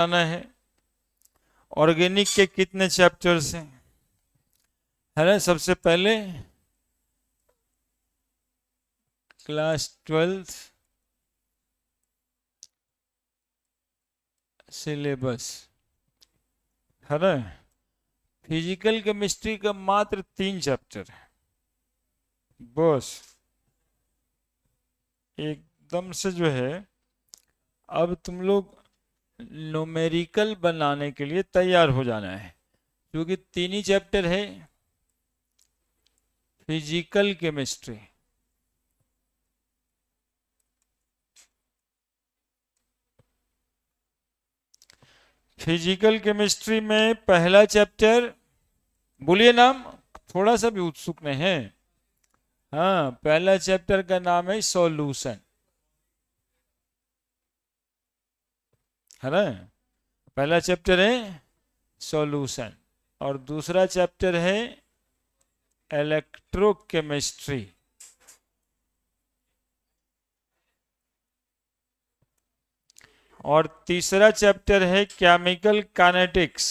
आना है। ऑर्गेनिक के कितने चैप्टर्स हैं? है ना, सबसे पहले क्लास 12th सिलेबस, है ना। फिजिकल केमिस्ट्री का मात्र 3 चैप्टर है बस। एकदम से जो है, अब तुम लोग न्यूमेरिकल बनाने के लिए तैयार हो जाना है, क्योंकि 3 ही चैप्टर है फिजिकल केमिस्ट्री। फिजिकल केमिस्ट्री में पहला चैप्टर, बोलिए नाम, थोड़ा सा भी उत्सुक नहीं है। हाँ, पहला चैप्टर का नाम है सॉल्यूशन, है ना। पहला चैप्टर है सॉल्यूशन, और दूसरा चैप्टर है इलेक्ट्रोकेमिस्ट्री, और तीसरा चैप्टर है केमिकल काइनेटिक्स।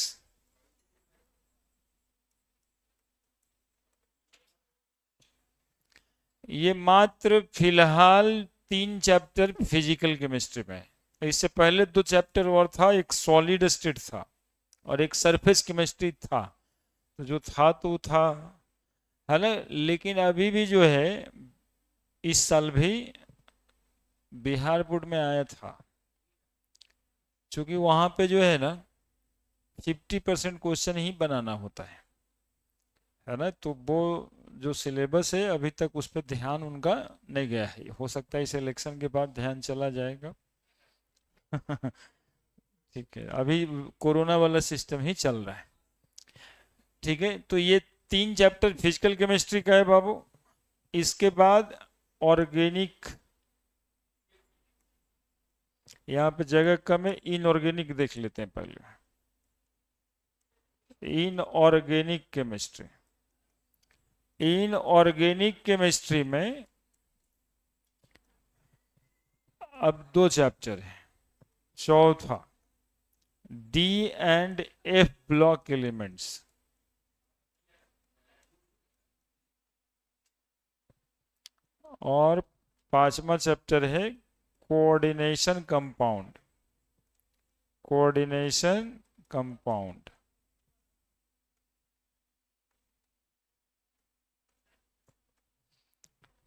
ये मात्र फिलहाल 3 चैप्टर फिजिकल केमिस्ट्री में है। इससे पहले 2 चैप्टर और था, एक सॉलिड स्टेट था और एक सरफेस केमिस्ट्री था। तो जो था तो था, है ना। लेकिन अभी भी जो है, इस साल भी बिहार बोर्ड में आया था, क्योंकि वहां पे जो है ना 50% क्वेश्चन ही बनाना होता है ना। तो वो जो सिलेबस है अभी तक उस पर ध्यान उनका नहीं गया है। हो सकता है इस इलेक्शन के बाद ध्यान चला जाएगा। ठीक है, अभी कोरोना वाला सिस्टम ही चल रहा है। ठीक है, तो ये 3 चैप्टर फिजिकल केमिस्ट्री का है बाबू। इसके बाद ऑर्गेनिक, यहाँ पे जगह कम है, इनऑर्गेनिक देख लेते हैं पहले। इनऑर्गेनिक केमिस्ट्री, इनऑर्गेनिक केमिस्ट्री में अब 2 चैप्टर है। चौथा, D and F block elements, और 5वां चैप्टर है कोऑर्डिनेशन कंपाउंड, कोऑर्डिनेशन कंपाउंड,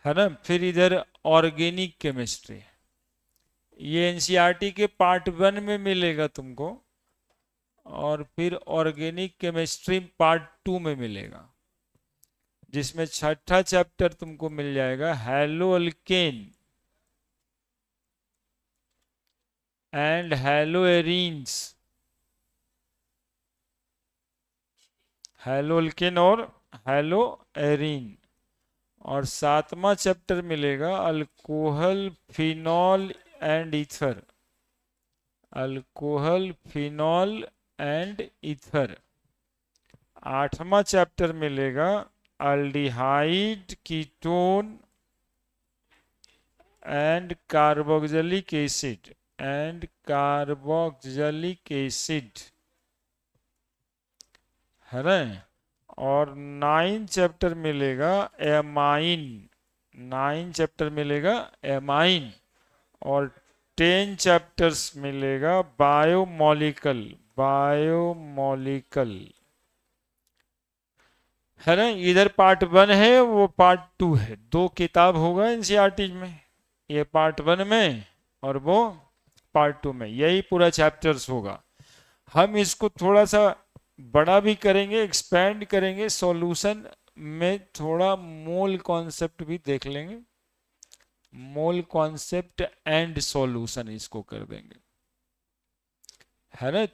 है ना। फिर इधर ऑर्गेनिक केमिस्ट्री, ये एनसीईआरटी के पार्ट 1 में मिलेगा तुमको, और फिर ऑर्गेनिक केमिस्ट्री पार्ट 2 में मिलेगा, जिसमें छठा चैप्टर तुमको मिल जाएगा haloalkane and haloarenes, haloalkane और हैलो एरीन। और 7वां चैप्टर मिलेगा alcohol phenol and ether, alcohol phenol and ether. 8वां चैप्टर मिलेगा aldehyde ketone and carboxylic acid, and carboxylic acid, है ना। और 9 चैप्टर मिलेगा एमाइन, 9 चैप्टर मिलेगा एमाइन। और 10 चैप्टर्स मिलेगा बायोमोलिकल, बायोमोलिकल, है ना। इधर पार्ट 1 है, वो पार्ट 2 है। 2 किताब होगा एनसीईआरटी में, ये पार्ट 1 में और वो पार्ट 2 में, यही पूरा चैप्टर्स होगा। हम इसको थोड़ा सा बड़ा भी करेंगे, एक्सपेंड करेंगे। सॉल्यूशन में थोड़ा मोल कॉन्सेप्ट भी देख लेंगे, मोल कॉन्सेप्ट एंड सॉल्यूशन इसको कर देंगे, है ना।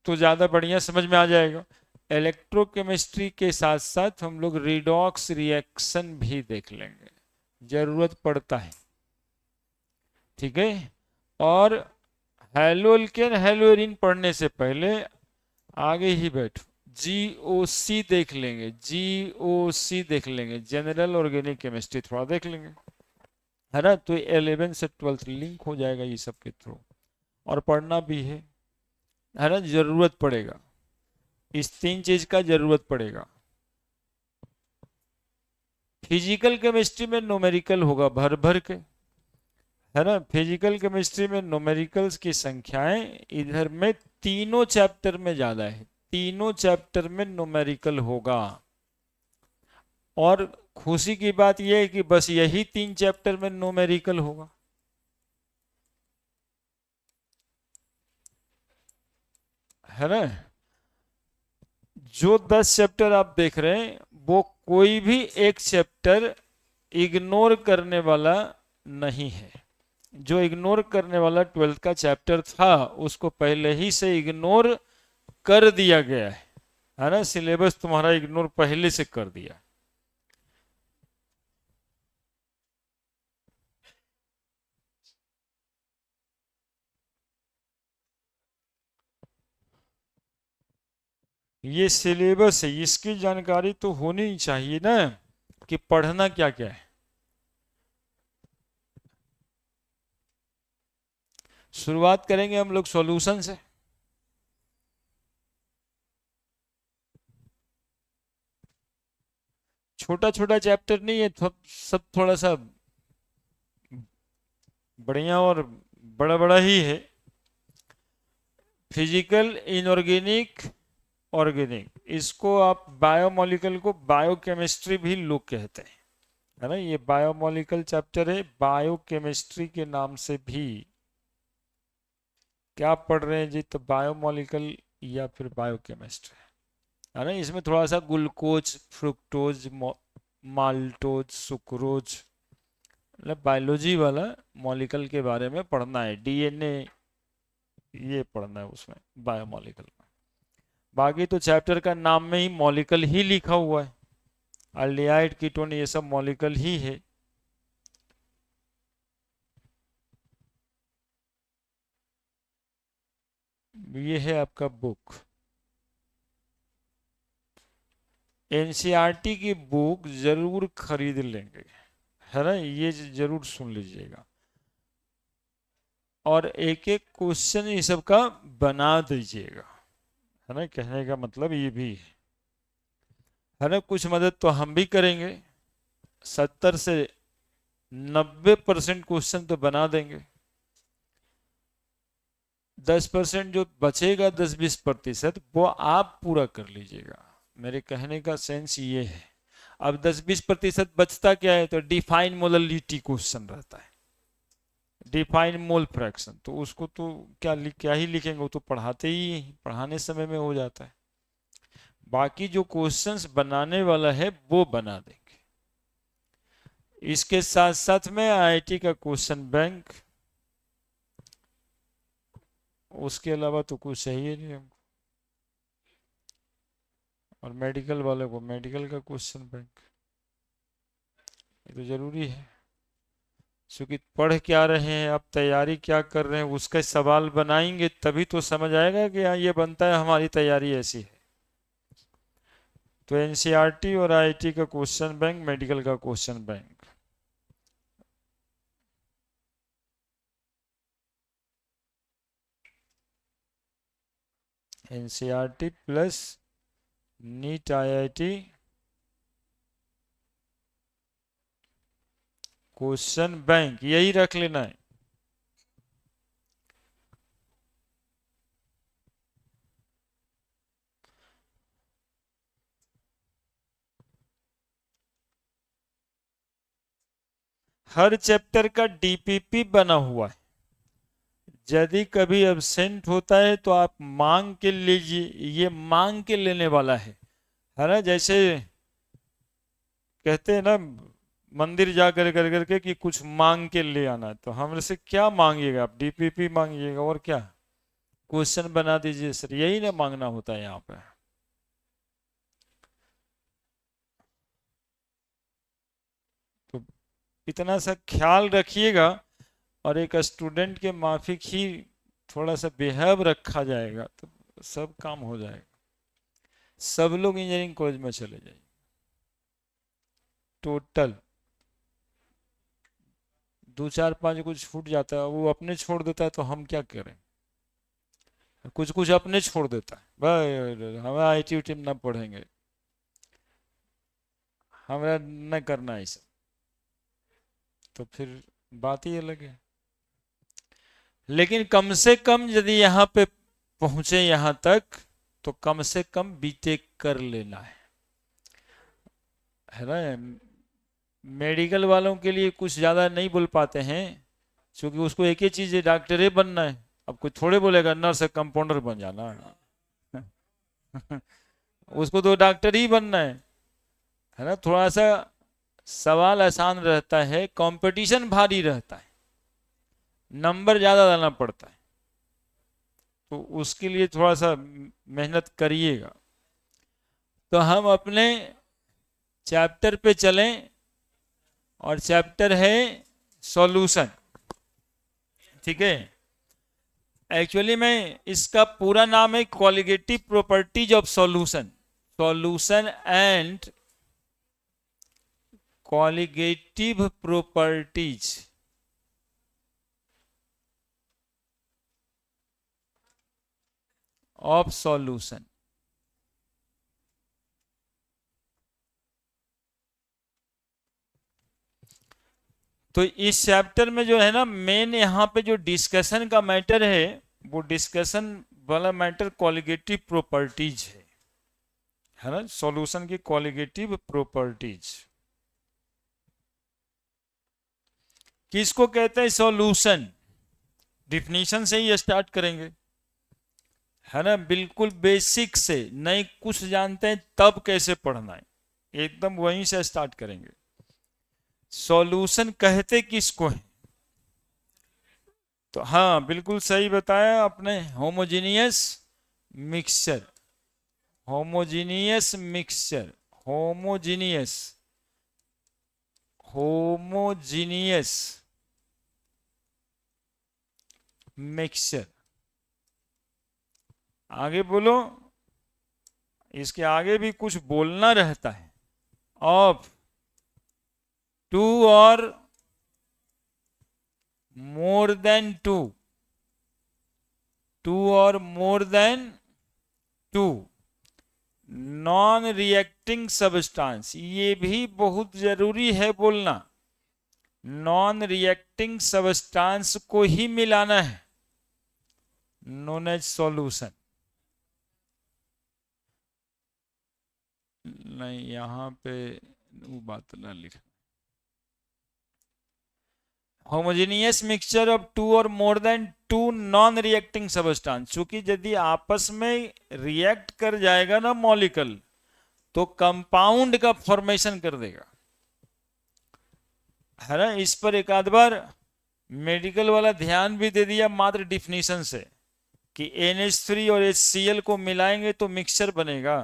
तो ज्यादा बढ़िया समझ में आ जाएगा। इलेक्ट्रोकेमिस्ट्री के साथ साथ हम लोग रिडॉक्स रिएक्शन भी देख लेंगे, जरूरत पड़ता है। ठीक है, और हेलोल्केन हेलोरिन पढ़ने से पहले आगे ही बैठो, जीओसी देख लेंगे, जीओसी देख लेंगे, जनरल ऑर्गेनिक केमिस्ट्री थोड़ा देख लेंगे, है ना। तो 11 से 12 लिंक हो जाएगा ये सब के थ्रू, और पढ़ना भी है। है ना, जरूरत पड़ेगा, इस 3 चीज का जरूरत पड़ेगा। फिजिकल केमिस्ट्री में न्यूमेरिकल होगा भर भर के, है ना। फिजिकल केमिस्ट्री में न्यूमेरिकल्स की संख्याएं इधर में तीनों चैप्टर में ज्यादा है, तीनों चैप्टर में न्यूमेरिकल होगा। और खुशी की बात यह है कि बस यही 3 चैप्टर में न्यूमेरिकल होगा, है ना। जो 10 चैप्टर आप देख रहे हैं वो कोई भी एक चैप्टर इग्नोर करने वाला नहीं है। जो इग्नोर करने वाला 12th का चैप्टर था उसको पहले ही से इग्नोर कर दिया गया है ना। सिलेबस तुम्हारा इग्नोर पहले से कर दिया। ये सिलेबस है, इसकी जानकारी तो होनी चाहिए ना कि पढ़ना क्या क्या है। शुरुआत करेंगे हम लोग सॉल्यूशन से। छोटा छोटा चैप्टर नहीं है, सब थोड़ा सा बढ़िया और बड़ा बड़ा ही है। फिजिकल, इनऑर्गेनिक, ऑर्गेनिक, इसको आप बायोमोलिकल को बायोकेमिस्ट्री भी लोग कहते हैं, है ना। ये बायोमोलिकल चैप्टर है, बायोकेमिस्ट्री के नाम से भी। क्या पढ़ रहे हैं जी, तो बायोमोलिकल या फिर बायोकेमिस्ट्री, है ना। इसमें थोड़ा सा ग्लूकोज, फ्रुक्टोज, माल्टोज, सुक्रोज, मतलब बायोलॉजी वाला मॉलिक्यूल के बारे में पढ़ना है, डीएनए ये पढ़ना है उसमें बायोमोलिकल में। बाकी तो चैप्टर का नाम में ही मॉलिक्यूल ही लिखा हुआ है, अल्डिहाइड, कीटोन, ये सब मॉलिक्यूल ही है। ये है आपका बुक, एनसीईआरटी की बुक जरूर खरीद लेंगे, है ना, ये जरूर सुन लीजिएगा। और एक एक क्वेश्चन ये सब का बना दीजिएगा, है ना। कहने का मतलब ये भी है ना। कुछ मदद तो हम भी करेंगे, 70 से 90% क्वेश्चन तो बना देंगे। 10% जो बचेगा, 10-20% वो आप पूरा कर लीजिएगा। मेरे कहने का सेंस ये है। अब 10-20% बचता क्या है, तो डिफाइन मोललिटी क्वेश्चन रहता है, डिफाइन मोल फ्रैक्शन, तो उसको तो क्या ही लिखेंगे, वो तो पढ़ाते ही पढ़ाने समय में हो जाता है। बाकी जो क्वेश्चंस बनाने वाला है वो बना देंगे। इसके साथ साथ में आईआईटी का क्वेश्चन बैंक, उसके अलावा तो कुछ चाहिए नहीं हमको। और मेडिकल वाले को मेडिकल का क्वेश्चन बैंक, ये तो जरूरी है। क्योंकि पढ़ क्या रहे हैं, आप तैयारी क्या कर रहे हैं, उसका सवाल बनाएंगे तभी तो समझ आएगा कि हाँ ये बनता है, हमारी तैयारी ऐसी है। तो एनसीईआरटी और आईआईटी का क्वेश्चन बैंक, मेडिकल का question bank. NCERT plus NEET IIT question bank, यही रख लेना है। हर चैप्टर का डीपीपी बना हुआ है। यदि कभी एब्सेंट होता है तो आप मांग के लीजिए, ये मांग के लेने वाला है ना। जैसे कहते हैं ना, मंदिर जा कर करके कि कुछ मांग के ले आना, तो हमसे क्या मांगिएगा आप, डीपीपी मांगिएगा और क्या, क्वेश्चन बना दीजिए सर, यही ना मांगना होता है यहाँ पे। तो इतना सा ख्याल रखिएगा, और एक स्टूडेंट के माफिक ही थोड़ा सा बिहेव रखा जाएगा तो सब काम हो जाएगा। सब लोग इंजीनियरिंग कॉलेज में चले जाएंगे टोटल। 2 4 5 कुछ छूट जाता है, वो अपने छोड़ देता है तो हम क्या करें, कुछ कुछ अपने छोड़ देता है, भाई हमें IT उटी ना पढ़ेंगे, हमें न करना है सब, तो फिर बात ही अलग है। लेकिन कम से कम यदि यहाँ पे पहुंचे यहाँ तक, तो कम से कम बीटेक कर लेना है ना। मेडिकल वालों के लिए कुछ ज़्यादा नहीं बोल पाते हैं, क्योंकि उसको एक ही चीज़ है, डॉक्टर ही बनना है। अब कोई थोड़े बोलेगा नर्स कंपाउंडर बन जाना उसको तो डॉक्टर ही बनना है ना। थोड़ा सा सवाल आसान रहता है, कंपटीशन भारी रहता है, नंबर ज़्यादा लाना पड़ता है, तो उसके लिए थोड़ा सा मेहनत करिएगा। तो हम अपने चैप्टर पे चलें, और चैप्टर है सॉल्यूशन। ठीक है, एक्चुअली में इसका पूरा नाम है qualitative properties of solution, solution and qualitative properties of solution. तो इस चैप्टर में जो है ना, मेन यहाँ पे जो डिस्कशन का मैटर है, वो डिस्कशन वाला मैटर क्वालिटेटिव प्रॉपर्टीज है ना, सॉल्यूशन की क्वालिटेटिव प्रॉपर्टीज। किसको कहते हैं सॉल्यूशन? डिफिनीशन से ही स्टार्ट करेंगे, है ना, बिल्कुल बेसिक से, नहीं कुछ जानते हैं तब कैसे पढ़ना है, एकदम वहीं से स्टार्ट करेंगे। सॉल्यूशन कहते किसको है? तो हाँ, बिल्कुल सही बताया आपने, homogeneous mixture, homogeneous mixture, homogeneous, homogeneous mixture. आगे बोलो, इसके आगे भी कुछ बोलना रहता है। ऑफ टू और मोर देन टू, टू और more than two non reacting substance, ये भी बहुत जरूरी है बोलना। नॉन रिएक्टिंग सब्सटेंस को ही मिलाना है, नोन एज सॉल्यूशन। नहीं, यहां पे वो बात ना लिख। होमोजेनियस मिक्सचर ऑफ टू और more than two non reacting substance, चूंकि यदि आपस में रिएक्ट कर जाएगा ना मॉलिक्यूल, तो कंपाउंड का फॉर्मेशन कर देगा, है ना। इस पर एक आध बार मेडिकल वाला ध्यान भी दे दिया मात्र डिफिनीशन से, कि NH3 और HCl को मिलाएंगे तो मिक्सचर बनेगा।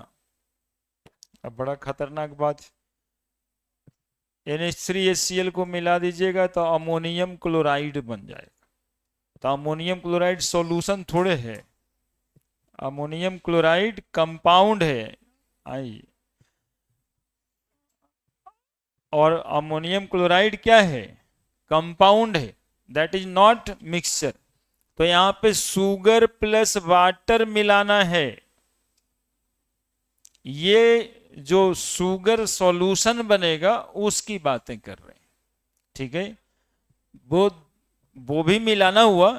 अब बड़ा खतरनाक बात, NH3 HCl को मिला दीजिएगा तो अमोनियम क्लोराइड बन जाएगा। तो अमोनियम क्लोराइड सॉल्यूशन थोड़े है, अमोनियम क्लोराइड कंपाउंड है। आई, और अमोनियम क्लोराइड क्या है? कंपाउंड है, दैट इज नॉट मिक्सचर। तो यहां पे शुगर प्लस वाटर मिलाना है, ये जो शुगर सॉल्यूशन बनेगा उसकी बातें कर रहे हैं। ठीक है, वो भी मिलाना हुआ,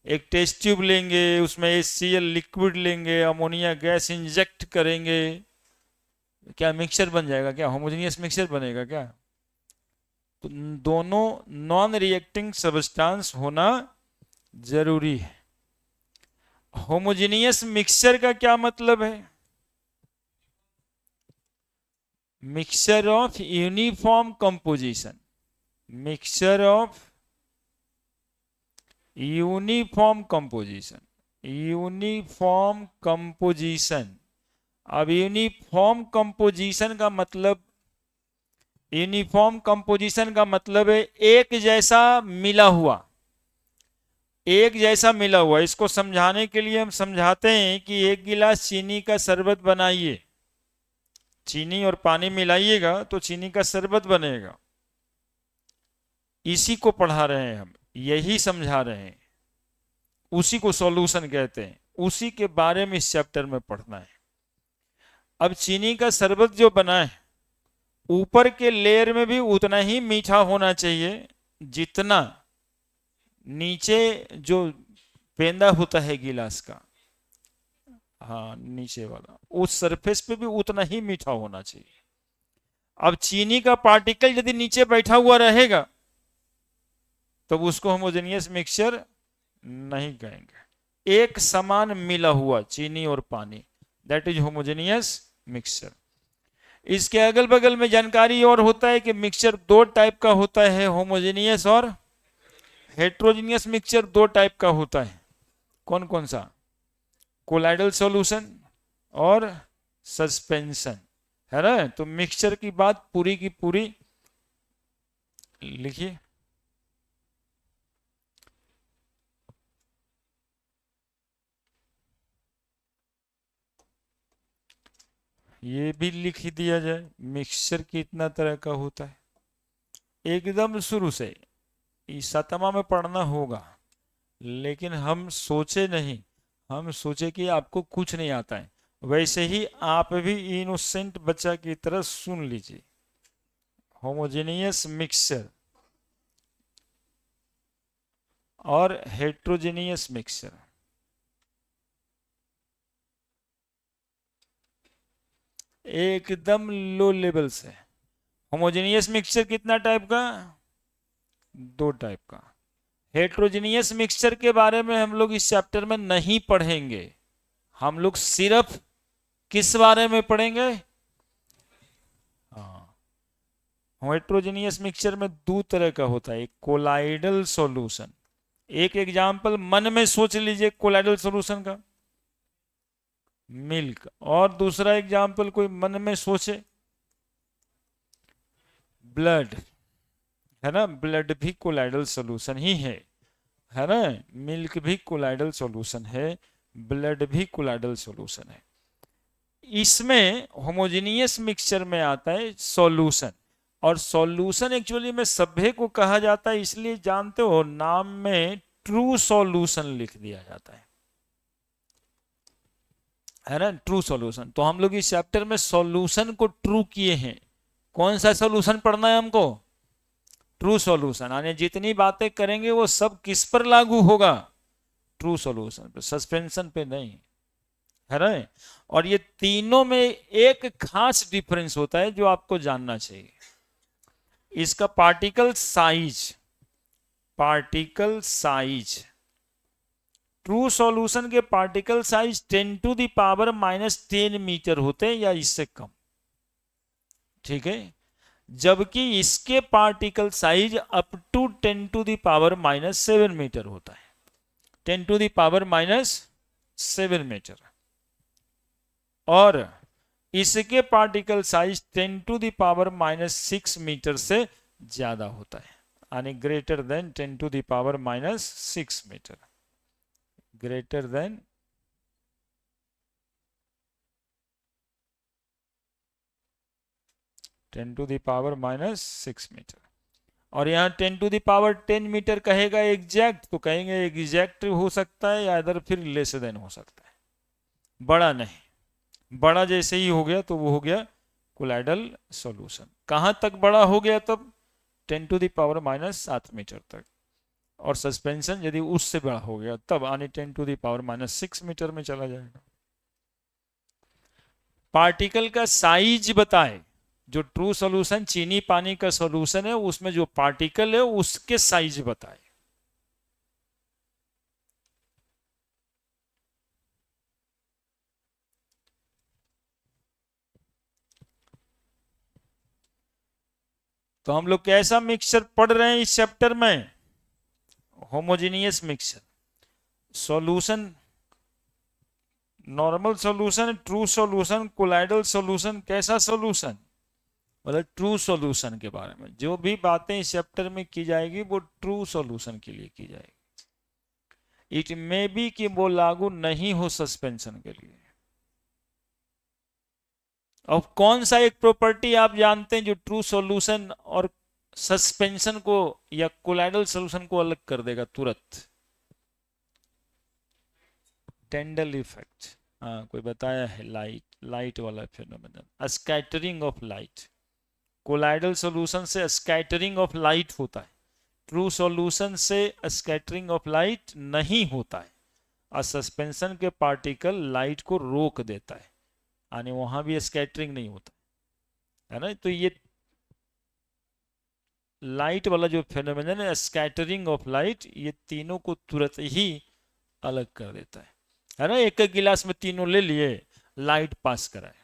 एक टेस्ट ट्यूब लेंगे, उसमें HCl लिक्विड लेंगे, अमोनिया गैस इंजेक्ट करेंगे, क्या मिक्सचर बन जाएगा? क्या होमोजेनियस मिक्सचर बनेगा क्या? तो दोनों नॉन रिएक्टिंग सब्सटेंस होना जरूरी है। होमोजेनियस मिक्सचर का क्या मतलब है? Mixture of uniform composition, mixture of uniform composition, uniform composition. अब यूनिफॉर्म कंपोजिशन का मतलब, यूनिफॉर्म कंपोजिशन का मतलब है एक जैसा मिला हुआ, एक जैसा मिला हुआ। इसको समझाने के लिए हम समझाते हैं कि एक गिलास चीनी का शरबत बनाइए, चीनी और पानी मिलाइएगा तो चीनी का शरबत बनेगा। इसी को पढ़ा रहे हैं हम, यही समझा रहे हैं, उसी को सॉल्यूशन कहते हैं। उसी के बारे में इस चैप्टर में पढ़ना है। अब चीनी का शरबत जो बना है, ऊपर के लेयर में भी उतना ही मीठा होना चाहिए जितना नीचे जो पेंदा होता है गिलास का, हाँ नीचे वाला, उस सरफेस पे भी उतना ही मीठा होना चाहिए। अब चीनी का पार्टिकल यदि नीचे बैठा हुआ रहेगा तो उसको होमोजेनियस मिक्सचर नहीं कहेंगे। एक समान मिला हुआ चीनी और पानी, दैट इज होमोजेनियस मिक्सचर। इसके अगल बगल में जानकारी और होता है कि मिक्सचर दो टाइप का होता है, होमोजेनियस और हेट्रोजीनियस मिक्सचर दो टाइप का होता है। कौन कौन सा? कोलाइडल सॉल्यूशन और सस्पेंशन, है ना। तो मिक्सचर की बात पूरी की पूरी लिखिए। ये भी लिख ही दिया जाए, मिक्सचर कितना तरह का होता है। एकदम शुरू से इस सतमा में पढ़ना होगा, लेकिन हम सोचे नहीं, हम सोचे कि आपको कुछ नहीं आता है। वैसे ही आप भी इनोसेंट बच्चा की तरह सुन लीजिए। होमोजेनियस मिक्सचर और हेट्रोजेनियस मिक्सचर, एकदम लो लेवल से। होमोजेनियस मिक्सचर कितना टाइप का? दो टाइप का। हेट्रोजेनियस मिक्सचर के बारे में हम लोग इस चैप्टर में नहीं पढ़ेंगे। हम लोग सिर्फ किस बारे में पढ़ेंगे? हाँ, हेट्रोजेनियस मिक्सचर में दो तरह का होता है, एक कोलाइडल सॉल्यूशन। एक एग्जांपल मन में सोच लीजिए कोलाइडल सॉल्यूशन का, मिल्क। और दूसरा एग्जांपल कोई मन में सोचे, ब्लड, है ना। ब्लड भी कोलाइडल सॉल्यूशन ही है ना। मिल्क भी कोलाइडल सॉल्यूशन है, ब्लड भी कोलाइडल सॉल्यूशन है। इसमें होमोजेनियस मिक्सचर में आता है सॉल्यूशन, और सॉल्यूशन एक्चुअली में सभ्य को कहा जाता है, इसलिए जानते हो नाम में ट्रू सॉल्यूशन लिख दिया जाता है ना, ट्रू सॉल्यूशन। तो हम लोग इस चैप्टर में सॉल्यूशन को ट्रू किए हैं। कौन सा सॉल्यूशन पढ़ना है हमको? True solution. यानी जितनी बातें करेंगे वो सब किस पर लागू होगा? ट्रू सॉल्यूशन पे, सस्पेंशन पे नहीं, है ना। और ये तीनों में एक खास डिफरेंस होता है जो आपको जानना चाहिए, इसका particle size. Particle size, true solution के पार्टिकल साइज 10⁻⁻10 मीटर होते हैं या इससे कम, ठीक है। जबकि इसके particle size up to 10⁻⁻7 meter होता है, 10⁻⁻7 मीटर। और इसके पार्टिकल साइज 10⁻⁻6 मीटर से ज्यादा होता है, यानी greater than 10⁻⁻6 meter, greater than 10⁻⁻6 meter. और यहाँ 10⁻10 मीटर कहेगा एग्जैक्ट, तो कहेंगे एग्जैक्ट हो सकता है या इधर फिर लेस देन हो सकता है, बड़ा नहीं। बड़ा जैसे ही हो गया तो वो हो गया कोलाइडल सॉल्यूशन। कहां तक बड़ा हो गया? तब 10⁻⁻7 मीटर तक। और सस्पेंशन यदि उससे बड़ा हो गया तब आने 10⁻6 मीटर में चला जाएगा। पार्टिकल का साइज बताए, जो ट्रू सॉल्यूशन चीनी पानी का सॉल्यूशन है उसमें जो पार्टिकल है उसके साइज बताए। तो हम लोग कैसा मिक्सचर पढ़ रहे हैं इस चैप्टर में? Homogeneous mixture. Solution, normal solution, true solution, colloidal solution. कैसा सॉल्यूशन? मतलब ट्रू सॉल्यूशन के बारे में जो भी बातें इस चैप्टर में की जाएगी वो ट्रू सॉल्यूशन के लिए की जाएगी। इट मे बी कि वो लागू नहीं हो सस्पेंशन के लिए। अब कौन सा एक प्रॉपर्टी आप जानते हैं जो ट्रू सॉल्यूशन और सस्पेंशन को या कोलाइडल सॉल्यूशन को अलग कर देगा तुरंत? टेंडल इफेक्ट, हाँ कोई बताया है, लाइट वाला phenomenon, scattering of light. Colloidal solution से स्कैटरिंग ऑफ लाइट होता है, ट्रू सॉल्यूशन से स्कैटरिंग ऑफ लाइट नहीं होता है, और सस्पेंशन के पार्टिकल लाइट को रोक देता है, यानी वहां भी स्कैटरिंग नहीं होता है ना। तो ये लाइट वाला जो फेनोमेनन है, स्कैटरिंग ऑफ लाइट, ये तीनों को तुरंत ही अलग कर देता है ना। एक एक गिलास में तीनों ले लिए, लाइट पास कराए,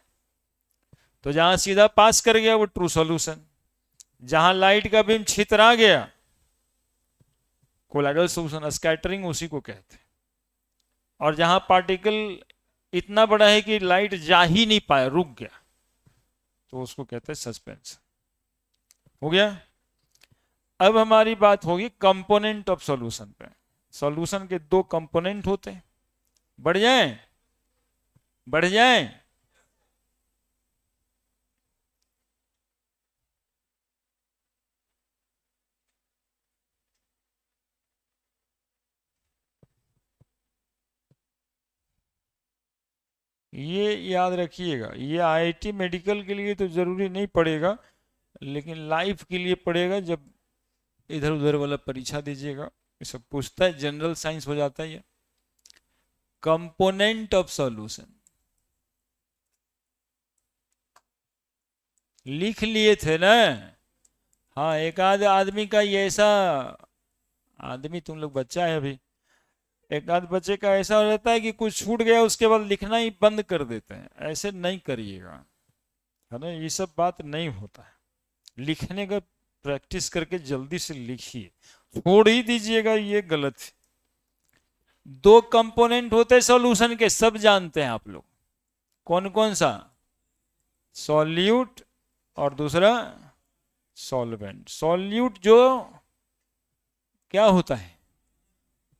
तो जहां सीधा पास कर गया वो ट्रू सॉल्यूशन, जहां लाइट का बीम छितरा गया कोलाइडल सॉल्यूशन, स्कैटरिंग उसी को कहते हैं। और जहां पार्टिकल इतना बड़ा है कि लाइट जा ही नहीं पाया, रुक गया, तो उसको कहते हैं सस्पेंशन। हो गया। अब हमारी बात होगी कंपोनेंट ऑफ सॉल्यूशन पे। सॉल्यूशन के दो कंपोनेंट होते हैं, बढ़ जाएं, बढ़ जाएं। ये याद रखिएगा, ये आईआईटी मेडिकल के लिए तो जरूरी नहीं पड़ेगा, लेकिन लाइफ के लिए पड़ेगा। जब इधर उधर वाला परीक्षा दीजिएगा, ये सब पूछता है, जनरल साइंस हो जाता है ये। कंपोनेंट ऑफ सॉल्यूशन लिख लिए थे ना। हाँ, एक आध आदमी का ये ऐसा, आदमी तुम लोग बच्चा है अभी, एक आध बच्चे का ऐसा हो जाता है कि कुछ छूट गया उसके बाद लिखना ही बंद कर देते हैं। ऐसे नहीं करिएगा, है ना, ये सब बात नहीं होता है। लिखने का प्रैक्टिस करके जल्दी से लिखिए, छोड़ ही दीजिएगा, ये गलत है। दो कंपोनेंट होते हैं सॉल्यूशन के, सब जानते हैं आप लोग। कौन कौन सा? सॉल्यूट और दूसरा सॉल्वेंट। सॉल्यूट जो क्या होता है,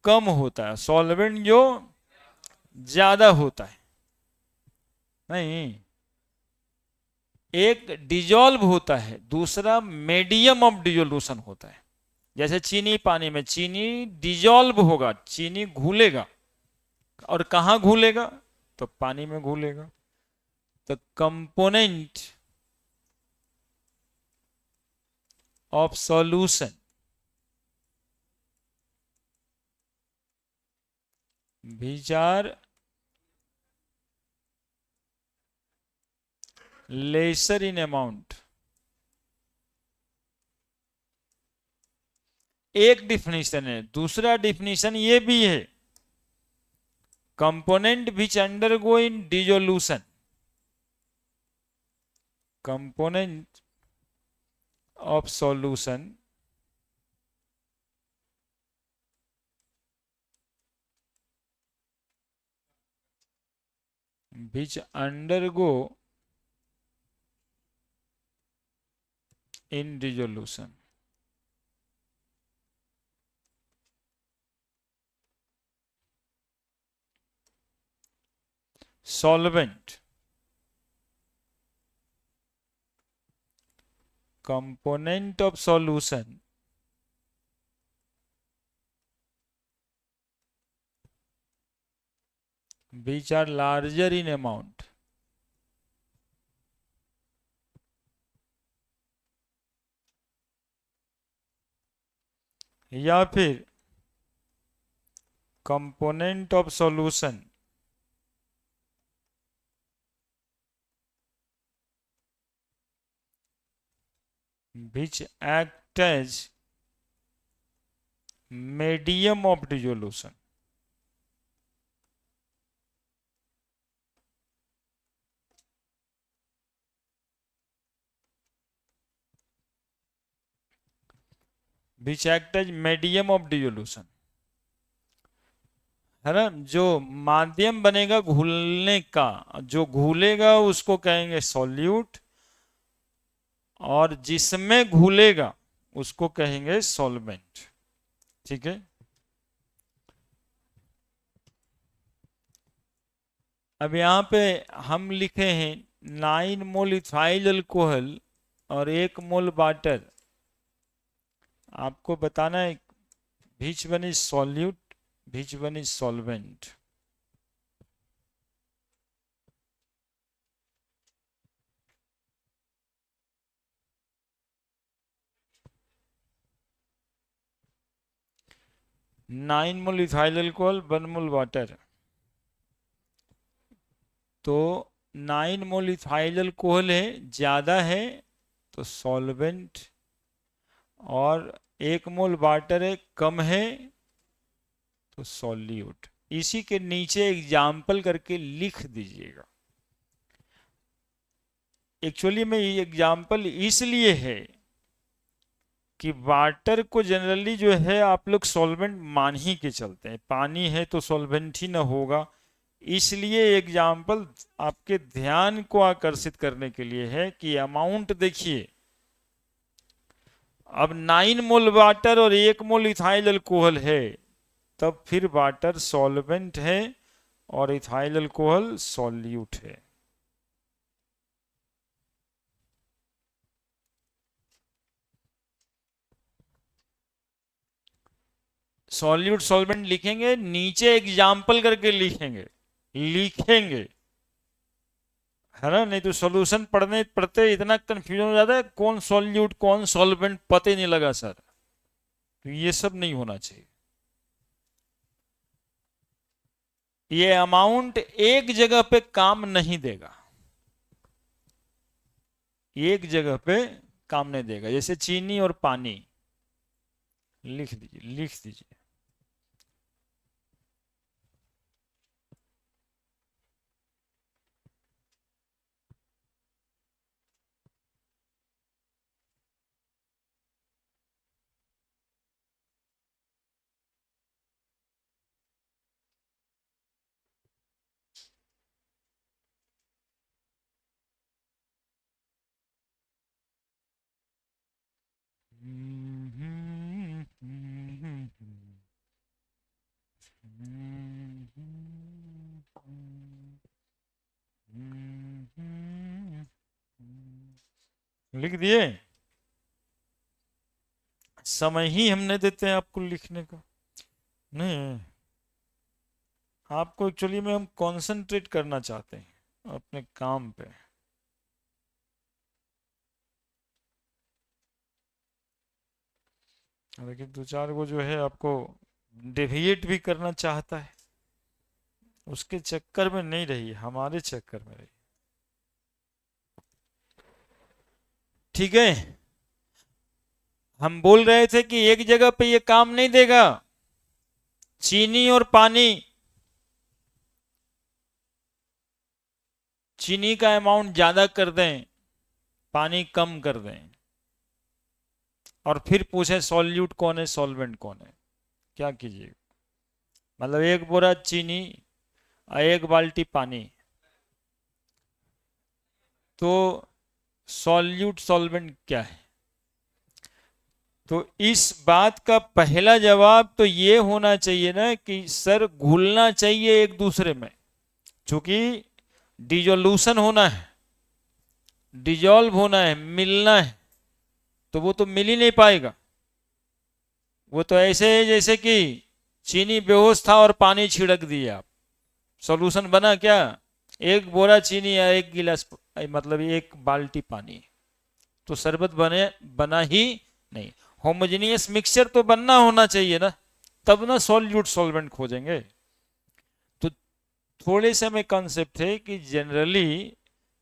कम होता है, सॉल्वेंट जो ज्यादा होता है। नहीं, एक डिजॉल्व होता है, दूसरा मीडियम ऑफ डिजोल्यूशन होता है। जैसे चीनी पानी में, चीनी डिजॉल्व होगा, चीनी घुलेगा, और कहां घुलेगा? तो पानी में घुलेगा। तो component of solution which are lesser in amount। एक डिफिनीशन है, दूसरा डिफिनीशन ये भी है, component which undergo in dissolution, component of solution which undergo in dissolution। solvent, component of solution which are larger in amount, या फिर component of solution which act as medium of dissolution। which act as medium of dissolution, है ना। जो माध्यम बनेगा घुलने का, जो घुलेगा उसको कहेंगे सॉल्यूट, और जिसमें घुलेगा उसको कहेंगे सॉल्वेंट। ठीक है। अब यहां पे हम लिखे हैं 9 मोल इथाइल अल्कोहल और 1 मोल वाटर। आपको बताना है which one is solute, which one is solvent। 9 mole ethyl alcohol 1 mole water, तो 9 मोल इथाइल अल्कोहल है, ज्यादा है तो सॉल्वेंट, और 1 मोल वाटर है, कम है तो सॉल्यूट। इसी के नीचे एग्जाम्पल करके लिख दीजिएगा। एक्चुअली में ये एग्जाम्पल इसलिए है कि वाटर को जनरली जो है आप लोग सॉल्वेंट मान ही के चलते हैं, पानी है तो सॉल्वेंट ही ना होगा, इसलिए एग्जाम्पल आपके ध्यान को आकर्षित करने के लिए है कि अमाउंट देखिए। अब 9 मोल वाटर और 1 मोल इथाइल अल्कोहल है, तब फिर वाटर सॉल्वेंट है और इथाइल अल्कोहल सॉल्यूट है। सॉल्यूट सॉल्वेंट लिखेंगे, नीचे एग्जाम्पल करके लिखेंगे, लिखेंगे, है ना, नहीं तो सॉल्यूशन पढ़ने पढ़ते इतना कंफ्यूजन हो जाता है, कौन सॉल्यूट कौन सॉल्वेंट पता ही नहीं लगा सर। तो ये सब नहीं होना चाहिए। ये अमाउंट एक जगह पे काम नहीं देगा, एक जगह पे काम नहीं देगा। जैसे चीनी और पानी, लिख दीजिए लिख दीजिए। लिख दिए। समय ही हम नहीं देते हैं आपको लिखने का। नहीं, आपको एक्चुअली में हम कंसंट्रेट करना चाहते हैं अपने काम पे। लेकिन दो चार को जो है आपको डेविएट भी करना चाहता है, उसके चक्कर में नहीं रही, हमारे चक्कर में रही। ठीक है, हम बोल रहे थे कि एक जगह पे ये काम नहीं देगा, चीनी और पानी, चीनी का अमाउंट ज्यादा कर दें, पानी कम कर दें, और फिर पूछे सॉल्यूट कौन है सॉल्वेंट कौन है, क्या कीजिए? मतलब एक बोरा चीनी और एक बाल्टी पानी, तो सॉल्यूट सॉल्वेंट क्या है? तो इस बात का पहला जवाब तो ये होना चाहिए ना कि सर घुलना चाहिए एक दूसरे में, क्योंकि डिजोल्यूशन होना है, डिजॉल्व होना है, मिलना है, तो वो तो मिल ही नहीं पाएगा। वो तो ऐसे है जैसे कि चीनी बेहोश था और पानी छिड़क दिया आप, सॉल्यूशन बना क्या? एक बोरा चीनी या एक गिलास, मतलब एक बाल्टी पानी, तो शरबत बने बना ही नहीं। होमोजेनियस मिक्सचर तो बनना होना चाहिए ना, तब ना सॉल्यूट सॉल्वेंट खोजेंगे। तो थोड़े से में कंसेप्ट है कि जनरली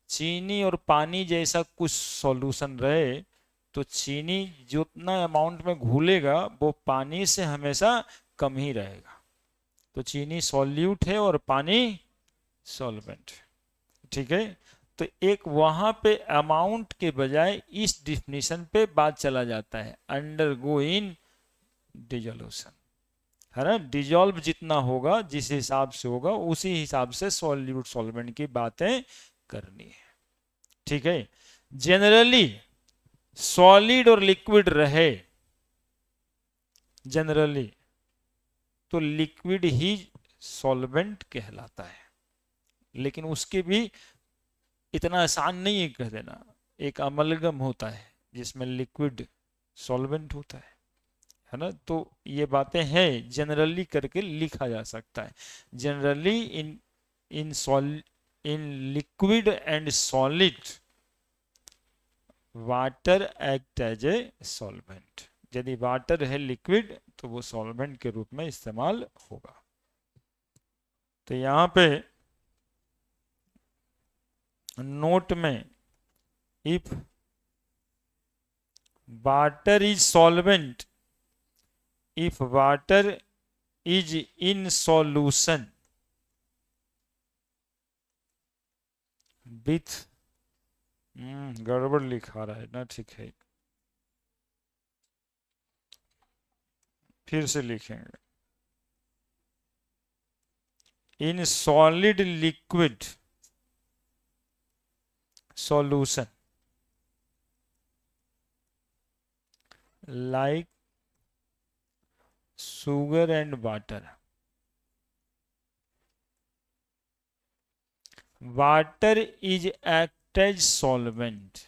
चीनी और पानी जैसा कुछ सॉल्यूशन रहे तो चीनी जितना अमाउंट में घुलेगा वो पानी से हमेशा कम ही रहेगा, तो चीनी सॉल्यूट है और पानी सॉल्वेंट। ठीक है, तो एक वहां पे अमाउंट के बजाय इस डिफिनीशन पे बात चला जाता है, अंडरगो इन डिजोल्यूशन, है ना, डिजॉल्व जितना होगा जिस हिसाब से होगा उसी हिसाब से सॉल्यूट सॉल्वेंट की बातें करनी है। ठीक है, जनरली सॉलिड और लिक्विड रहे, जनरली तो लिक्विड ही सॉल्वेंट कहलाता है, लेकिन उसके भी इतना आसान नहीं है कह देना। एक अमलगम होता है जिसमें लिक्विड सॉल्वेंट होता है ना, तो ये बातें हैं, जनरली करके लिखा जा सकता है। Generally in in sol in liquid and solid water act as a solvent. यदि वाटर है लिक्विड तो वो सॉल्वेंट के रूप में इस्तेमाल होगा। तो यहां पे नोट में if water is solvent, if water is in solution with, गड़बड़ लिखा रहा है ना, ठीक है फिर से लिखेंगे। इन solid liquid solution like sugar and water, water is act as solvent,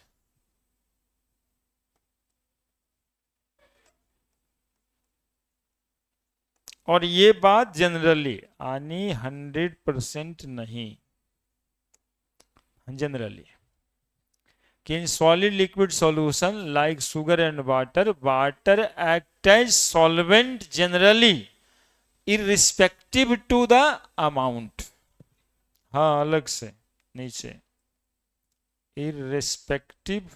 और ये बात जनरली यानी 100% नहीं, जनरली कि in solid liquid solution like sugar and water, water act as solvent generally irrespective to the amount. हाँ अलग से नीचे इररिस्पेक्टिव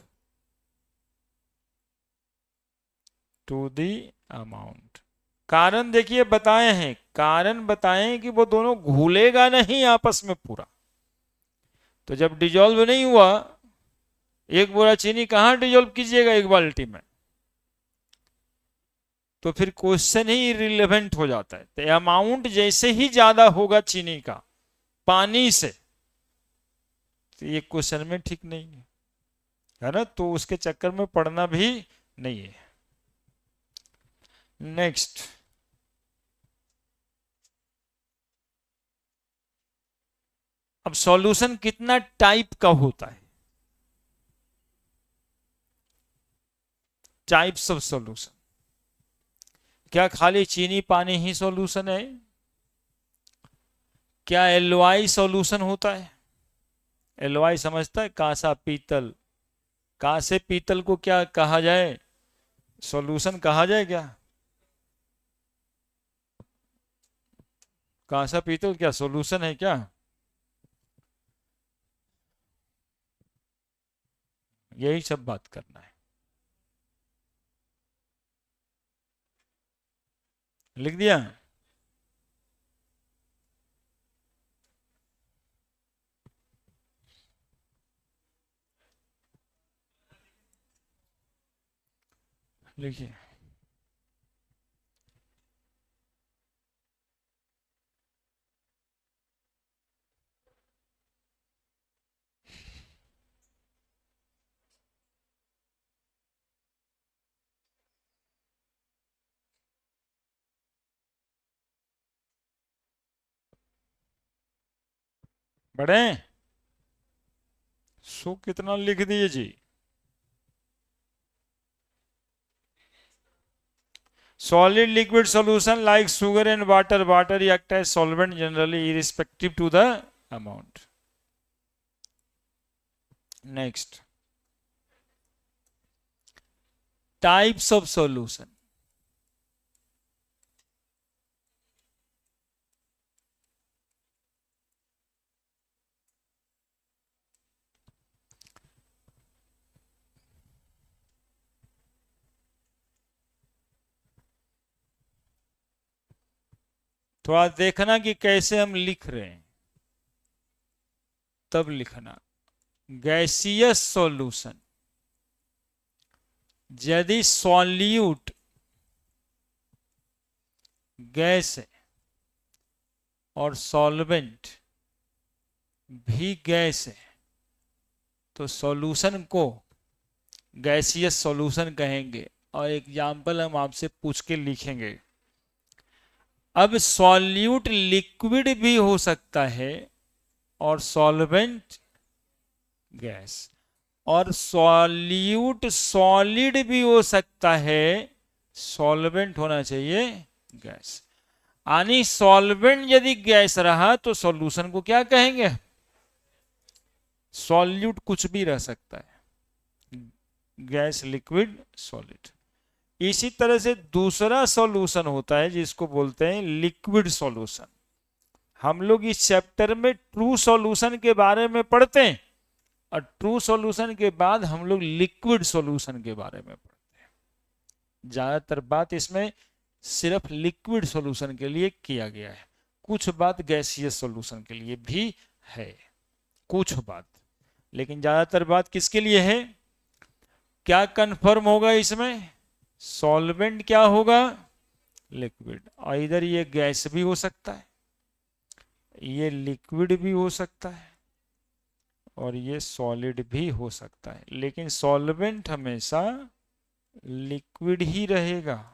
टू द अमाउंट। कारण देखिए बताए हैं, कारण बताएं कि वो दोनों घुलेगा नहीं आपस में पूरा। तो जब डिजॉल्व नहीं हुआ, एक बोरा चीनी कहां डिजॉल्व कीजिएगा एक बाल्टी में, तो फिर क्वेश्चन ही इरिलेवेंट हो जाता है। तो अमाउंट जैसे ही ज्यादा होगा चीनी का पानी से, तो ये क्वेश्चन में ठीक नहीं है ना, तो उसके चक्कर में पड़ना भी नहीं है। नेक्स्ट, अब सॉल्यूशन कितना टाइप का होता है, टाइप्स ऑफ सॉल्यूशन। क्या खाली चीनी पानी ही सॉल्यूशन है? क्या एलवाई सॉल्यूशन होता है? एलवाई समझता है, कांसा पीतल, कांसे पीतल को क्या कहा जाए, सॉल्यूशन कहा जाए क्या? कांसा पीतल क्या सॉल्यूशन है क्या? यही सब बात करना है। लिख दिया? लिखिए। बढ़े? सो कितना लिख दिए जी? Solid liquid solution like sugar and water, water act as solvent generally irrespective to the amount. Next, types of solution. तो आज देखना कि कैसे हम लिख रहे हैं, तब लिखना। गैसियस सॉल्यूशन, यदि सॉल्यूट गैस है और सॉल्वेंट भी गैस है, तो सॉल्यूशन को गैसियस सॉल्यूशन कहेंगे। और एग्जाम्पल हम आपसे पूछ के लिखेंगे। अब सॉल्यूट लिक्विड भी हो सकता है और सॉल्वेंट गैस, और सॉल्यूट सॉलिड भी हो सकता है, सॉल्वेंट होना चाहिए गैस। यानी सॉल्वेंट यदि गैस रहा तो सॉल्यूशन को क्या कहेंगे? सॉल्यूट कुछ भी रह सकता है, गैस लिक्विड सॉलिड। इसी तरह से दूसरा सॉल्यूशन होता है जिसको बोलते हैं लिक्विड सॉल्यूशन। हम लोग इस चैप्टर में ट्रू सॉल्यूशन के बारे में पढ़ते हैं और ट्रू सॉल्यूशन के बाद हम लोग लिक्विड सॉल्यूशन के बारे में पढ़ते हैं। ज्यादातर बात इसमें सिर्फ लिक्विड सॉल्यूशन के लिए किया गया है, कुछ बात गैसियस सॉल्यूशन के लिए भी है, कुछ बात, लेकिन ज्यादातर बात किसके लिए है? क्या कंफर्म होगा इसमें? सॉल्वेंट क्या होगा? लिक्विड। और इधर ये गैस भी हो सकता है, ये लिक्विड भी हो सकता है और ये सॉलिड भी हो सकता है, लेकिन सॉल्वेंट हमेशा लिक्विड ही रहेगा।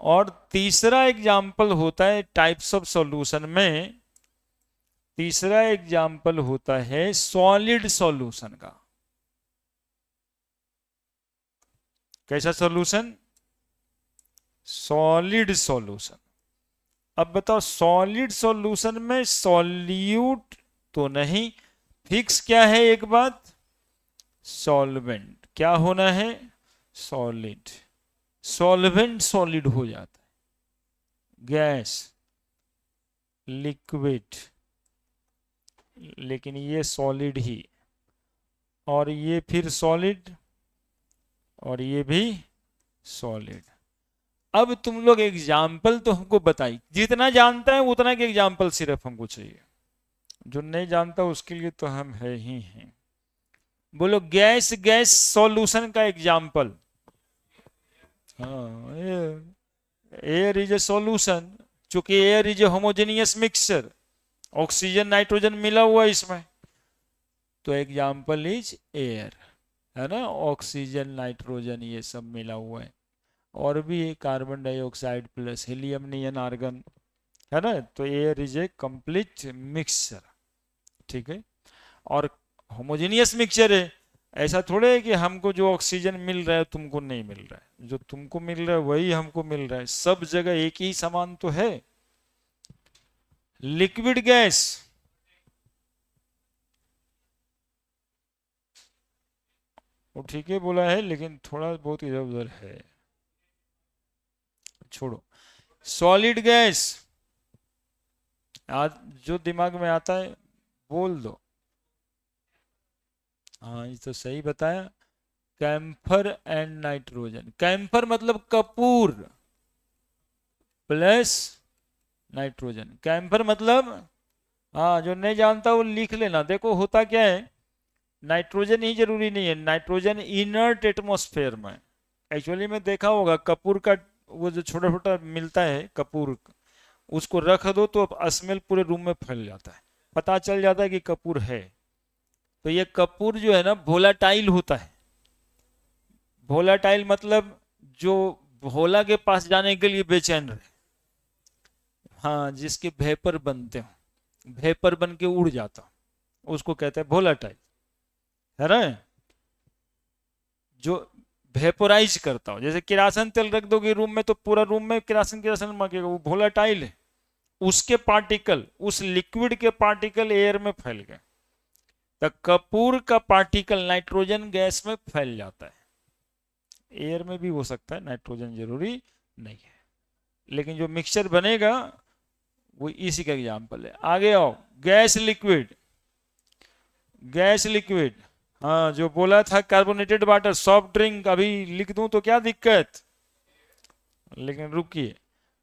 और तीसरा एग्जाम्पल होता है टाइप्स ऑफ सॉल्यूशन में, तीसरा एग्जाम्पल होता है सॉलिड सॉल्यूशन का। कैसा सॉल्यूशन? Solid solution. अब बताओ, सॉलिड सॉल्यूशन में सॉल्यूट तो नहीं, फिक्स क्या है एक बात? सॉल्वेंट। क्या होना है? सॉलिड। सॉल्वेंट सॉलिड हो जाता है, गैस लिक्विड, लेकिन ये सॉलिड ही, और ये फिर सॉलिड, और ये भी सॉलिड। अब तुम लोग एग्जाम्पल तो हमको बताई, जितना जानता है उतना के एग्जाम्पल सिर्फ हमको चाहिए, जो नहीं जानता उसके लिए तो हम है ही हैं। बोलो गैस, गैस सॉल्यूशन का एग्जाम्पल। हाँ, एयर इज ए सॉल्यूशन, चूंकि air is A homogeneous mixture, oxygen nitrogen मिला हुआ इसमें, तो एग्जाम्पल इज एयर, है ना, ऑक्सीजन नाइट्रोजन ये सब मिला हुआ है, और भी carbon dioxide plus helium neon argon, है ना, तो air is a complete mixture. ठीक है, और होमोजेनियस मिक्सचर है, ऐसा थोड़े है कि हमको जो ऑक्सीजन मिल रहा है तुमको नहीं मिल रहा है, जो तुमको मिल रहा है वही हमको मिल रहा है, सब जगह एक ही समान तो है। लिक्विड गैस, वो ठीक है बोला है, लेकिन थोड़ा बहुत इधर उधर है, छोड़ो। सॉलिड गैस, आज जो दिमाग में आता है बोल दो। हाँ, ये तो सही बताया, कैम्फर एंड नाइट्रोजन। कैम्फर मतलब कपूर प्लस नाइट्रोजन, कैम्फर मतलब, हाँ जो नहीं जानता वो लिख लेना। देखो होता क्या है, नाइट्रोजन ही जरूरी नहीं है, नाइट्रोजन इनर्ट एटमॉस्फेयर में, एक्चुअली में देखा होगा कपूर का वो जो छोटा छोटा मिलता है कपूर, उसको रख दो तो स्मेल पूरे रूम में फैल जाता है, पता चल जाता है कि कपूर है। तो ये कपूर जो है ना वोलाटाइल होता है। वोलाटाइल मतलब जो भोला के पास जाने के लिए बेचैन रहे, हाँ जिसके वेपर बनते हो, वेपर बन के उड़ जाता, उसको कहते हैं वोलाटाइल, है ना, जो वेपोराइज करता हो। जैसे किरासन तेल रख दोगे रूम में तो पूरा रूम में किरासन किरासन मकेगा, वो वोलाटाइल है। उसके पार्टिकल, उस लिक्विड के पार्टिकल एयर में फैल गए, तो कपूर का पार्टिकल नाइट्रोजन गैस में फैल जाता है। एयर में भी हो सकता है, नाइट्रोजन जरूरी नहीं है, लेकिन जो मिक्सचर बनेगा वो इसी का एग्जाम्पल है। आगे आओ, गैस लिक्विड। गैस लिक्विड, हाँ जो बोला था कार्बोनेटेड वाटर, सॉफ्ट ड्रिंक, अभी लिख दूं तो क्या दिक्कत, लेकिन रुकिए,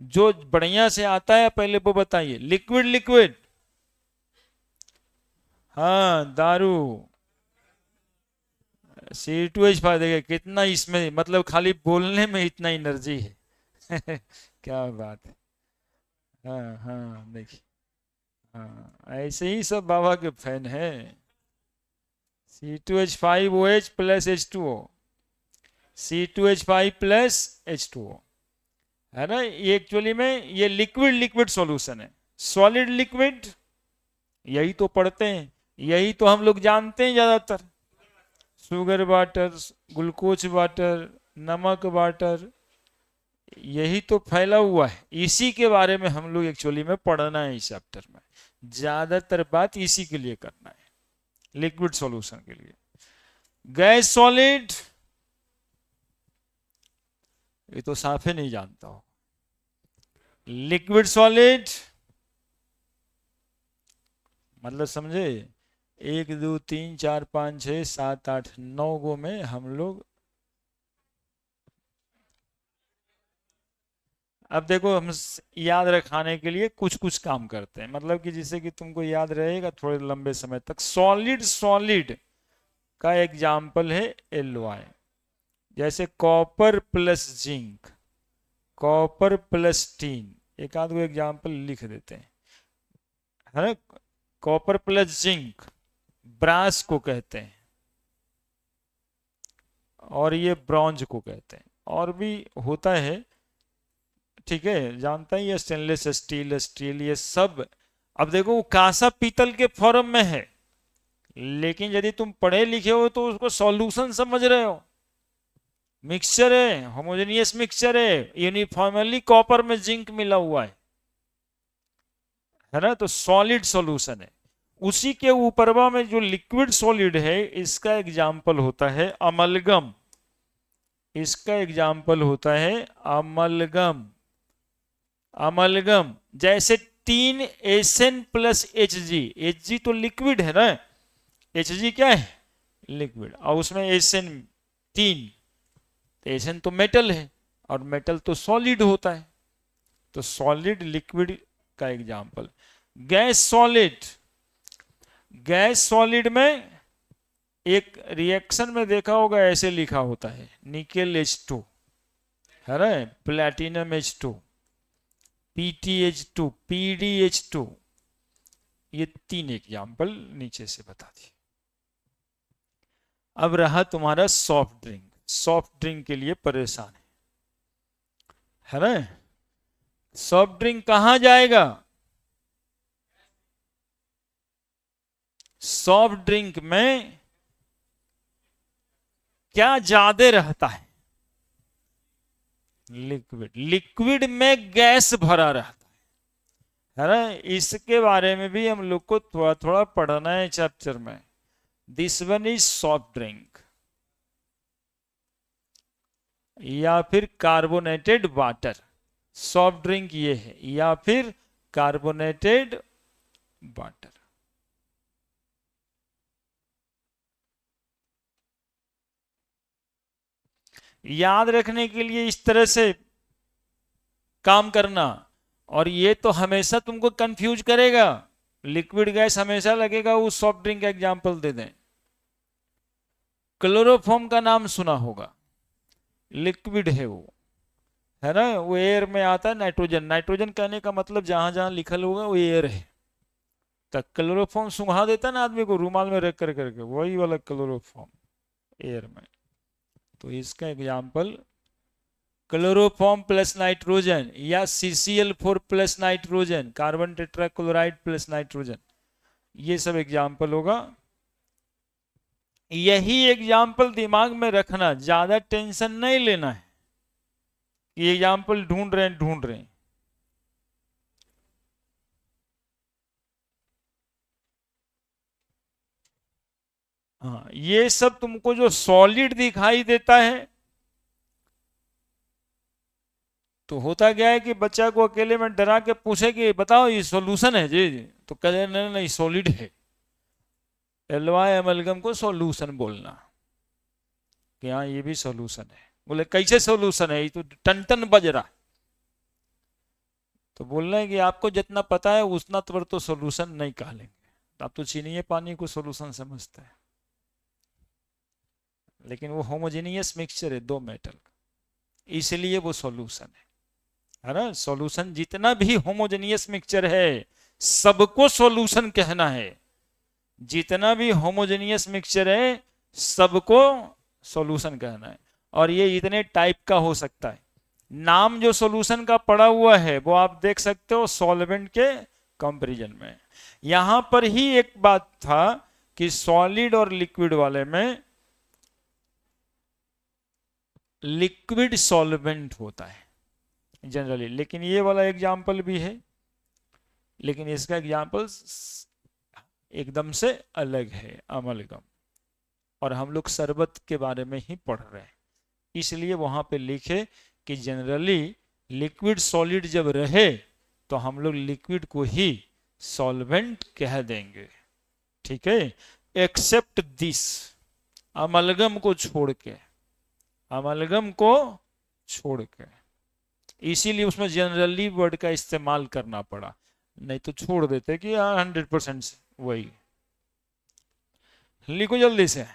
जो बढ़िया से आता है पहले वो बताइए। लिक्विड, लिक्विड, हाँ दारू, C2H5। देखिए कितना इसमें, मतलब खाली बोलने में इतना एनर्जी है क्या बात है। हाँ हाँ देखिए, हाँ ऐसे ही सब बाबा के फैन है। C2H5OH plus H2O, C2H5 plus H2O, है ना, ये एक्चुअली में ये लिक्विड लिक्विड सॉल्यूशन है। सॉलिड लिक्विड यही तो पढ़ते हैं, यही तो हम लोग जानते हैं ज्यादातर, शुगर वाटर, ग्लूकोज वाटर, नमक वाटर, यही तो फैला हुआ है, इसी के बारे में हम लोग एक्चुअली में पढ़ना है इस चैप्टर में, ज्यादातर बात इसी के लिए करना है, लिक्विड सॉल्यूशन के लिए। गैस सॉलिड, ये तो साफ ही नहीं जानता हो। लिक्विड सॉलिड, मतलब समझे, 1 2 3 4 5 6 7 8 9 गो में हम लोग। अब देखो हम याद रखाने के लिए कुछ कुछ काम करते हैं, मतलब कि जिससे कि तुमको याद रहेगा थोड़े लंबे समय तक। सॉलिड सॉलिड का एग्जाम्पल है एलवाई, जैसे copper plus zinc, copper plus tin, एक आध गो एग्जाम्पल लिख देते हैं, है ना। कॉपर प्लस जिंक ब्रास को कहते हैं, और ये ब्रॉन्ज को कहते हैं, और भी होता है, ठीक है, जानता ही है, स्टेनलेस स्टील, स्टील, ये सब। अब देखो वो कांसा पीतल के फॉर्म में है, लेकिन यदि तुम पढ़े लिखे हो तो उसको सॉल्यूशन समझ रहे हो, मिक्सचर है, होमोजेनियस मिक्सचर है, यूनिफॉर्मली कॉपर में जिंक मिला हुआ है ना, तो सॉलिड सॉल्यूशन है। उसी के ऊपरवा में जो लिक्विड सॉलिड है, इसका एग्जाम्पल होता है अमलगम, इसका एग्जाम्पल होता है अमलगम। अमलगम जैसे 3 प्लस एच जी तो लिक्विड है ना, एच क्या है, लिक्विड, और उसमें एस 3, तो एस तो मेटल है, और मेटल तो सॉलिड होता है, तो सॉलिड लिक्विड का example. Gas solid, gas solid में एक रिएक्शन में देखा होगा ऐसे लिखा होता है, निकेल H2, है ना, प्लेटिनम H2, PtH2, PdH2, ये 3 एग्जाम्पल नीचे से बता दिए। अब रहा तुम्हारा सॉफ्ट ड्रिंक, सॉफ्ट ड्रिंक के लिए परेशान है ना। सॉफ्ट ड्रिंक कहां जाएगा, सॉफ्ट ड्रिंक में क्या ज्यादा रहता है, लिक्विड, लिक्विड में गैस भरा रहता है ना। इसके बारे में भी हम लोग को थोड़ा थोड़ा पढ़ना है चैप्टर में। This one is soft drink, या फिर कार्बोनेटेड वाटर, सॉफ्ट ड्रिंक ये है, या फिर कार्बोनेटेड वाटर। याद रखने के लिए इस तरह से काम करना, और ये तो हमेशा तुमको कंफ्यूज करेगा, लिक्विड गैस हमेशा लगेगा, वो सॉफ्ट ड्रिंक का एग्जांपल दे दें। क्लोरोफॉर्म का नाम सुना होगा, लिक्विड है वो, है ना, वो एयर में आता है, नाइट्रोजन, नाइट्रोजन कहने का मतलब जहां जहां लिखल होगा वो एयर है। तो क्लोरोफॉर्म सुंघा देता है ना आदमी को रुमाल में रख कर करके, वही वाला क्लोरोफॉर्म एयर में। तो इसका एग्जाम्पल क्लोरोफॉर्म प्लस नाइट्रोजन, या CCl4 plus nitrogen, carbon tetrachloride plus nitrogen, ये सब एग्जाम्पल होगा। यही एग्जाम्पल दिमाग में रखना, ज्यादा टेंशन नहीं लेना है, ये एग्जाम्पल ढूंढ रहे हैं ढूंढ रहे हैं। हाँ, ये सब तुमको जो सॉलिड दिखाई देता है, तो होता क्या है कि बच्चा को अकेले में डरा के पूछे कि बताओ ये सॉल्यूशन है जी, तो कहे नहीं नहीं सॉलिड है। एलवाई एमलगम को सॉल्यूशन बोलना कि हाँ ये भी सॉल्यूशन है। बोले कैसे सॉल्यूशन है, ये तो टन टन बज रहा है। तो बोल रहे हैं कि आपको जितना पता है उतना तो सॉल्यूशन नहीं कह लेंगे, आप तो चीनी पानी को सॉल्यूशन समझते हैं, लेकिन वो होमोजेनियस मिक्सचर है 2 मेटल का, इसलिए वो सॉल्यूशन है ना। सॉल्यूशन जितना भी होमोजेनियस मिक्सचर है सबको सॉल्यूशन कहना है, जितना भी होमोजेनियस मिक्सचर है सबको सॉल्यूशन कहना है। और ये इतने टाइप का हो सकता है, नाम जो सॉल्यूशन का पड़ा हुआ है वो आप देख सकते हो सॉल्वेंट के कंपैरिजन में। यहां पर ही एक बात था कि सॉलिड और लिक्विड वाले में लिक्विड सॉल्वेंट होता है जनरली, लेकिन ये वाला एग्जाम्पल भी है, लेकिन इसका एग्जाम्पल एकदम से अलग है, अमलगम। और हम लोग शरबत के बारे में ही पढ़ रहे हैं, इसलिए वहां पे लिखे कि जनरली लिक्विड सॉलिड जब रहे तो हम लोग लिक्विड को ही सॉल्वेंट कह देंगे, ठीक है, एक्सेप्ट दिस, अमलगम को छोड़ के, अमलगम को छोड़ के, इसीलिए उसमें जनरली वर्ड का इस्तेमाल करना पड़ा, नहीं तो छोड़ देते कि 100% वही। लिखो जल्दी से।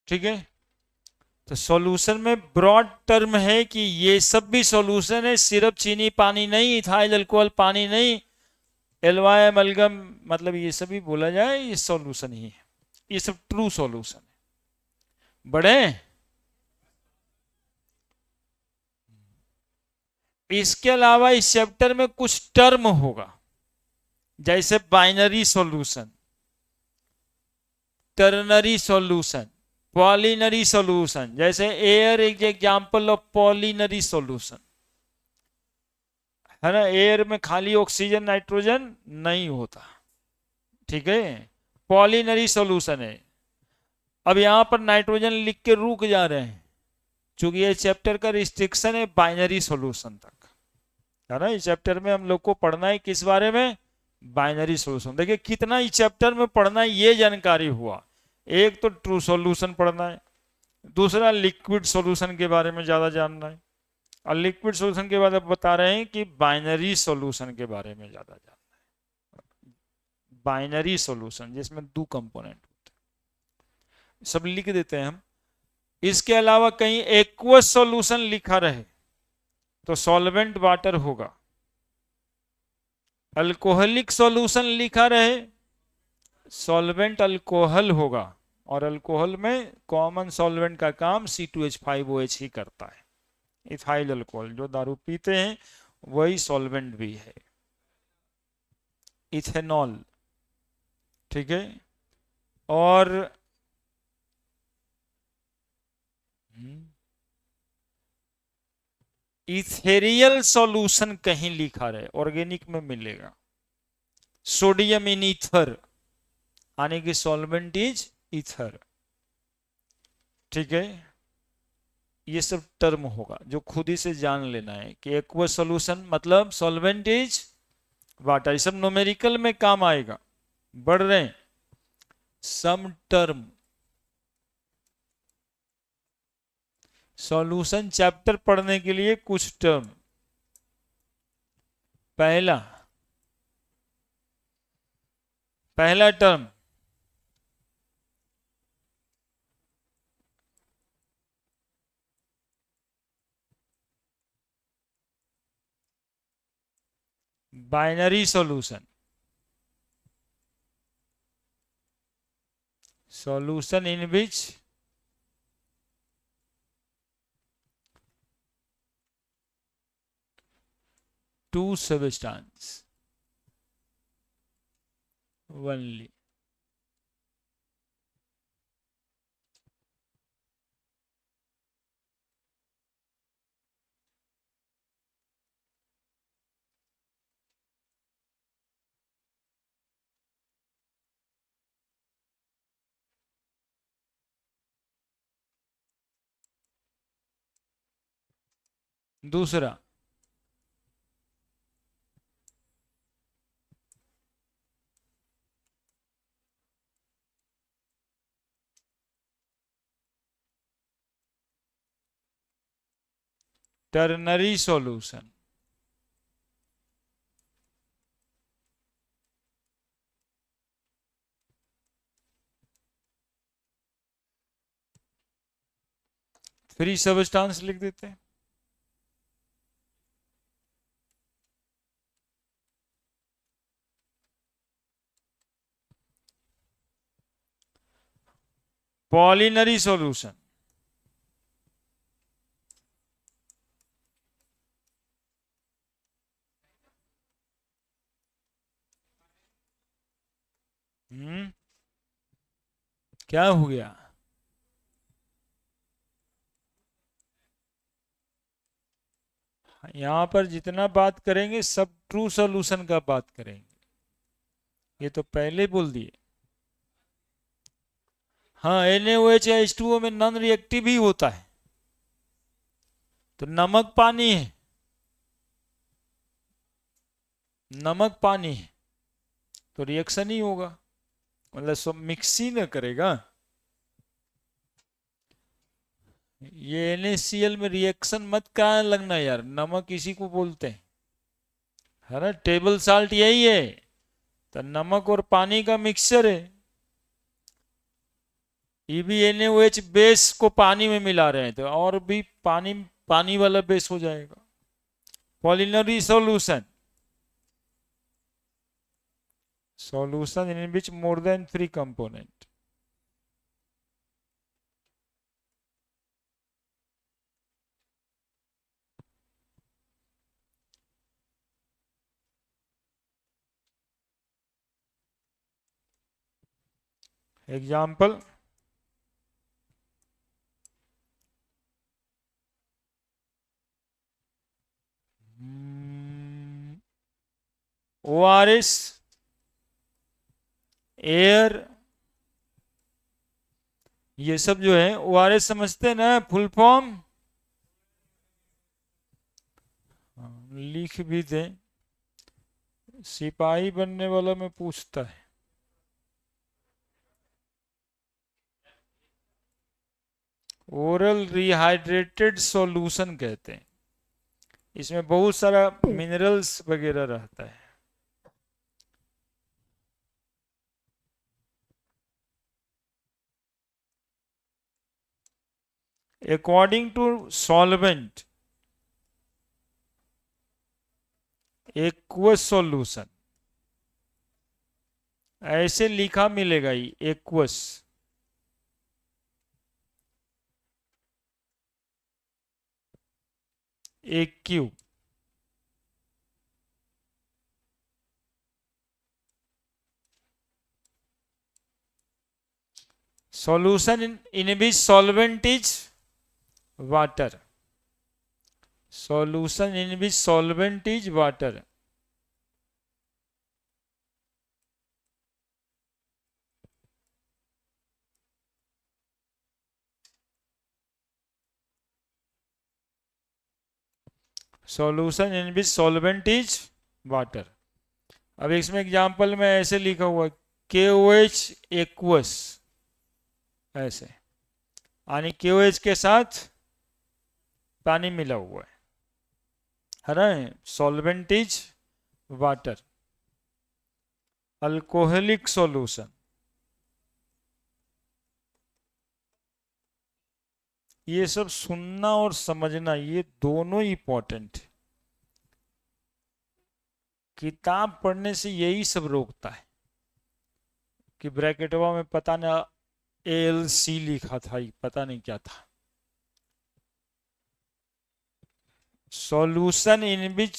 ठीक है, तो सॉल्यूशन में ब्रॉड टर्म है कि ये सब भी सॉल्यूशन है, सिर्फ चीनी पानी नहीं, इथाइल अल्कोहल पानी नहीं, एलवाई एमलगम, मतलब ये सभी बोला जाए ये सॉल्यूशन ही है, ये सब ट्रू सॉल्यूशन है। बड़े इसके अलावा इस चैप्टर में कुछ टर्म होगा, जैसे binary solution, ternary solution, polynary solution, जैसे एयर एक एग्जांपल ऑफ पॉलिनरी सॉल्यूशन है ना, एयर में खाली ऑक्सीजन नाइट्रोजन नहीं होता, ठीक है, पॉलिनरी सॉल्यूशन है। अब यहां पर नाइट्रोजन लिख के रुक जा रहे हैं, क्योंकि ये चैप्टर का रिस्ट्रिक्शन है बाइनरी सॉल्यूशन तक, है ना, इस चैप्टर में हम लोग को पढ़ना है किस बारे में, बाइनरी सॉल्यूशन। देखिए कितना इस चैप्टर में पढ़ना है ये जानकारी हुआ, एक तो ट्रू सॉल्यूशन पढ़ना है, दूसरा लिक्विड सॉल्यूशन के बारे में ज्यादा जानना है, और लिक्विड सॉल्यूशन के बाद अब बता रहे हैं कि बाइनरी सॉल्यूशन के बारे में ज्यादा जानना है, बाइनरी सॉल्यूशन जिसमें दो कंपोनेंट होते हैं, सब लिख देते हैं हम। इसके अलावा कहीं एक्वस सॉल्यूशन लिखा रहे तो सॉल्वेंट वाटर होगा, अल्कोहलिक सॉल्यूशन लिखा रहे सॉल्वेंट अल्कोहल होगा, और अल्कोहल में कॉमन सॉल्वेंट का काम C2H5OH ही करता है, इथाइल अल्कोहल जो दारू पीते हैं वही सॉल्वेंट भी है, इथेनॉल, ठीक है, और इथेरियल सॉल्यूशन कहीं लिखा रहे, ऑर्गेनिक में मिलेगा, सोडियम इन ईथर, यानी कि सॉल्वेंट इज ईथर, ठीक है, ये सब टर्म होगा जो खुद ही से जान लेना है कि एक्वस सॉल्यूशन मतलब सॉल्वेंट इज वाटर, सब न्यूमेरिकल में काम आएगा, बढ़ रहे हैं सम टर्म, सॉल्यूशन चैप्टर पढ़ने के लिए कुछ टर्म, पहला पहला term binary solution, solution in which two substance only, दूसरा टर्नरी सॉल्यूशन। फ्री सबस्टांस लिख देते हैं। पॉलिनरी सॉल्यूशन। क्या हो गया? यहां पर जितना बात करेंगे सब ट्रू सॉल्यूशन का बात करेंगे, ये तो पहले बोल दिए। हाँ, NaOH या H2O में नॉन रिएक्टिव ही होता है। तो नमक पानी है, नमक पानी है तो रिएक्शन ही होगा, मतलब सब मिक्स ही ना करेगा। ये NaCl में रिएक्शन मत कराने लगना यार, नमक इसी को बोलते हैं, है ना। टेबल साल्ट यही है, तो नमक और पानी का मिक्सचर है। ये भी NaOH बेस को पानी में मिला रहे हैं तो और भी पानी पानी वाला बेस हो जाएगा। Polynary solution, solution in which more than 3 component। Example, ORS, air, ये सब जो है ORS समझते हैं ना फुल फॉर्म, लिख भी दे, सिपाही बनने वाला में पूछता है। ओरल रिहाइड्रेटेड सॉल्यूशन कहते हैं, इसमें बहुत सारा मिनरल्स वगैरह रहता है। According to solvent aqueous solution, ऐसे लिखा मिलेगा ही aqueous. AQ, solution in which solvent is water, solution in which solvent is water। solution in which solvent is water। अब इसमें एग्जांपल में ऐसे लिखा हुआ KOH एक्वस, ऐसे, यानी KOH के साथ पानी मिला हुआ है ना। Solvent is water. Alcoholic solution, ये सब सुनना और समझना ये दोनों इंपॉर्टेंट है। किताब पढ़ने से यही सब रोकता है कि ब्रैकेटवा में पता ना ALC लिखा था, पता नहीं क्या था। Solution in which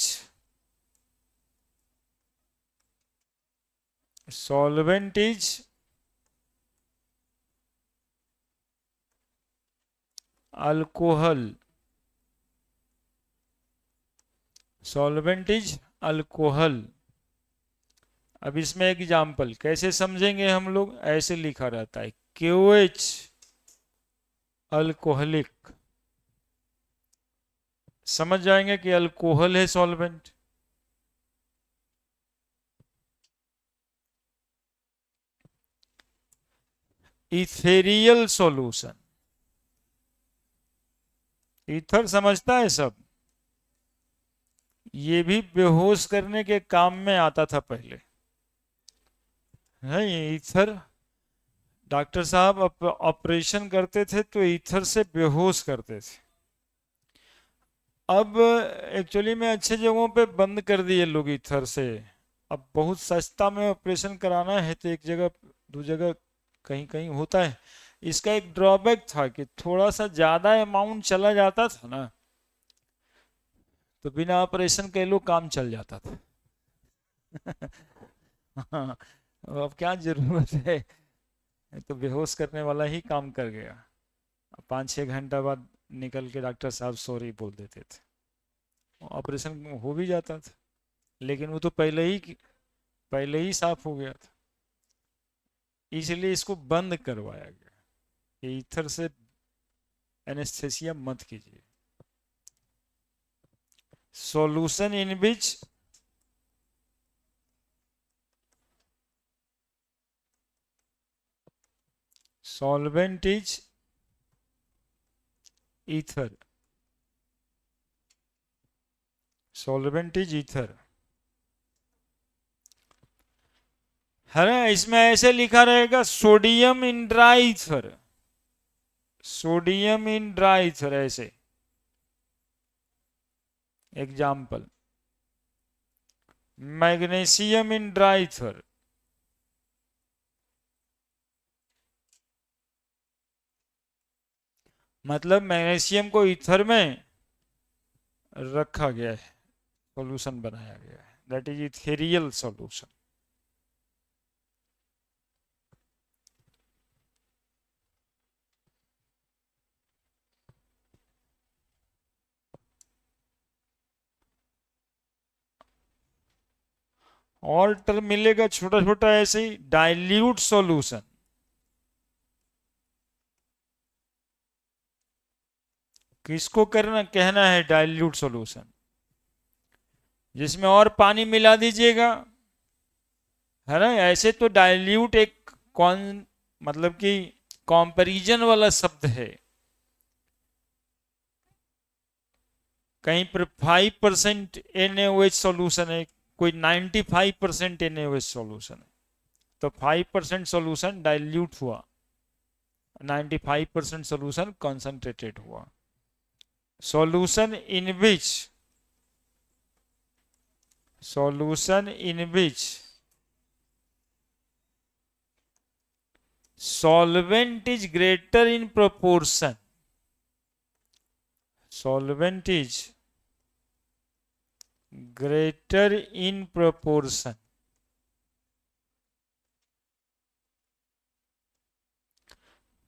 solvent is alcohol, solvent is alcohol. अब इसमें एग्जाम्पल कैसे समझेंगे हम लोग, ऐसे लिखा रहता है KOH अल्कोहलिक, समझ जाएंगे कि अल्कोहल है सॉल्वेंट। इथेरियल सॉल्यूशन, ईथर समझता है सब, ये भी बेहोश करने के काम में आता था पहले, है ये ईथर। डॉक्टर साहब ऑपरेशन करते थे तो ईथर से बेहोश करते थे। अब एक्चुअली में अच्छे जगहों पे बंद कर दिए लोग ईथर से। अब बहुत सस्ता में ऑपरेशन कराना है तो एक जगह दो जगह कहीं कहीं होता है। इसका एक ड्रॉबैक था कि थोड़ा सा ज्यादा अमाउंट चला जाता था ना, तो बिना ऑपरेशन के लो काम चल जाता था। हाँ, अब क्या जरूरत है, तो बेहोश करने वाला ही काम कर गया। 5-6 घंटा बाद निकल के डॉक्टर साहब सॉरी बोल देते थे, ऑपरेशन हो भी जाता था। लेकिन वो तो पहले ही साफ हो गया था, इसलिए इसको बंद करवाया गया कि ईथर से एनेस्थेसिया मत कीजिए। Solution in which solvent is ether, solvent is ether, है ना। इसमें ऐसे लिखा रहेगा sodium in dry ether, sodium in dry ether ऐसे। Example, magnesium in dry ether, मतलब मैग्नीशियम को ईथर में रखा गया है, सॉल्यूशन बनाया गया है, दैट इज इथेरियल सॉल्यूशन। और टर्म मिलेगा छोटा छोटा ऐसे ही, डाइल्यूट सॉल्यूशन। किसको कहना है डाइल्यूट सॉल्यूशन? जिसमें और पानी मिला दीजिएगा, है ना। ऐसे तो डाइल्यूट एक कौन मतलब कि कंपैरिजन वाला शब्द है। कहीं पर 5% NaOH सॉल्यूशन है, कोई 95% NaOH सॉल्यूशन है, तो 5% सॉल्यूशन डाइल्यूट हुआ, 95% सॉल्यूशन कंसंट्रेटेड हुआ। Solution in which solvent is greater in proportion, solvent is greater in proportion,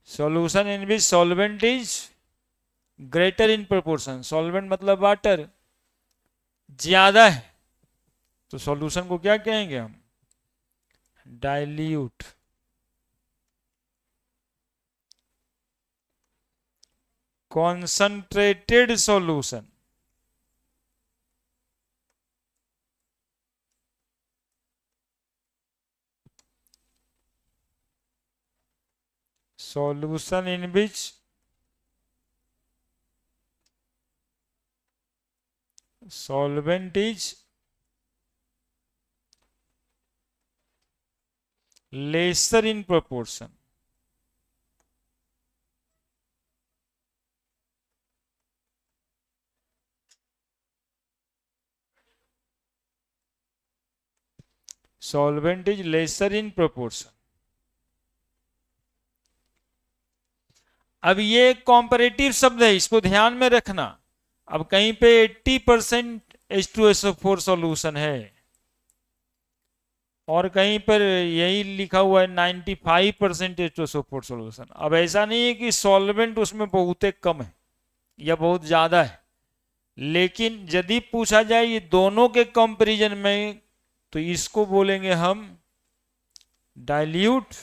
solution in which solvent is greater in proportion, solvent मतलब वाटर ज्यादा है, तो सॉल्यूशन को क्या कहेंगे हम? Dilute. Concentrated solution, solution in which solvent is lesser in proportion, solvent is lesser in proportion। अब ये कॉम्परेटिव शब्द है, इसको ध्यान में रखना। अब कहीं पे 80% H2SO4 सॉल्यूशन है और कहीं पर यही लिखा हुआ है 95% H2SO4 सॉल्यूशन। अब ऐसा नहीं है कि सॉल्वेंट उसमें बहुत कम है या बहुत ज्यादा है, लेकिन यदि पूछा जाए ये दोनों के कंपैरिजन में, तो इसको बोलेंगे हम डाइल्यूट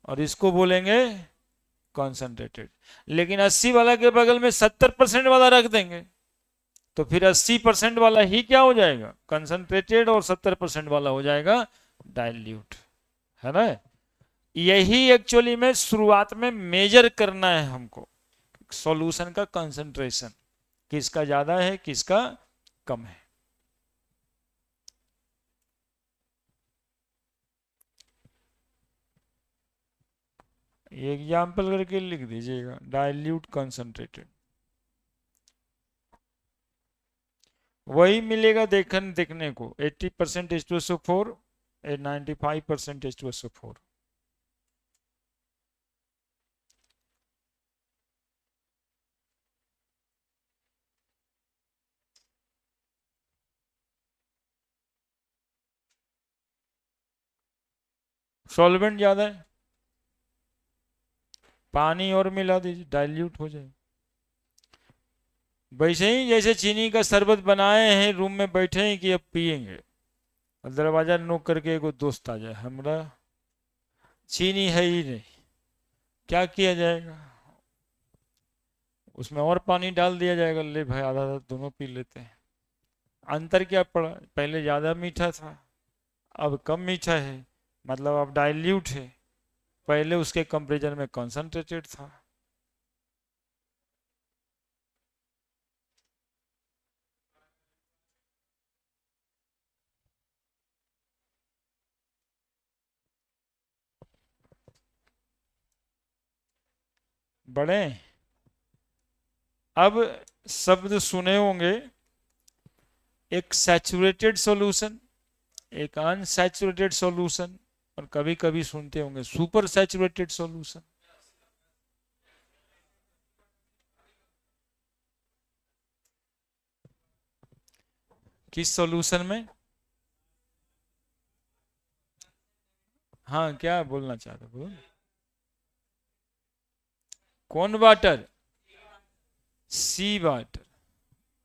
और इसको बोलेंगे कॉन्सेंट्रेटेड। लेकिन 80 वाला के बगल में 70% वाला रख देंगे, तो फिर 80% वाला ही क्या हो जाएगा? कंसंट्रेटेड, और 70% वाला हो जाएगा डाइल्यूट, है ना। यही एक्चुअली में शुरुआत में मेजर करना है हमको, सॉल्यूशन का कंसंट्रेशन, किसका ज्यादा है किसका कम है। एग्जाम्पल करके लिख दीजिएगा, डाइल्यूट कंसंट्रेटेड, वही मिलेगा देखने को 80% H2SO4, 95% H2SO4। सॉल्वेंट ज्यादा है, पानी और मिला दीजिए, डाइल्यूट हो जाए। वैसे ही जैसे चीनी का शरबत बनाए हैं, रूम में बैठे हैं कि अब पियेंगे, और दरवाजा नोक करके एगो दोस्त आ जाए, हमरा चीनी है ही नहीं, क्या किया जाएगा? उसमें और पानी डाल दिया जाएगा, ले भाई आधा आधा दोनों पी लेते हैं। अंतर क्या पड़ा, पहले ज्यादा मीठा था, अब कम मीठा है, मतलब अब डाइल्यूट है, पहले उसके कंपेरिजन में कंसंट्रेटेड था। बड़े अब शब्द सुने होंगे, एक सैचुरेटेड सॉल्यूशन, एक अनसैचुरेटेड सॉल्यूशन, और कभी कभी सुनते होंगे सुपर सैचुरेटेड सॉल्यूशन। किस सॉल्यूशन में? हाँ, क्या बोलना चाहते बोल? कौन वाटर? सी वाटर।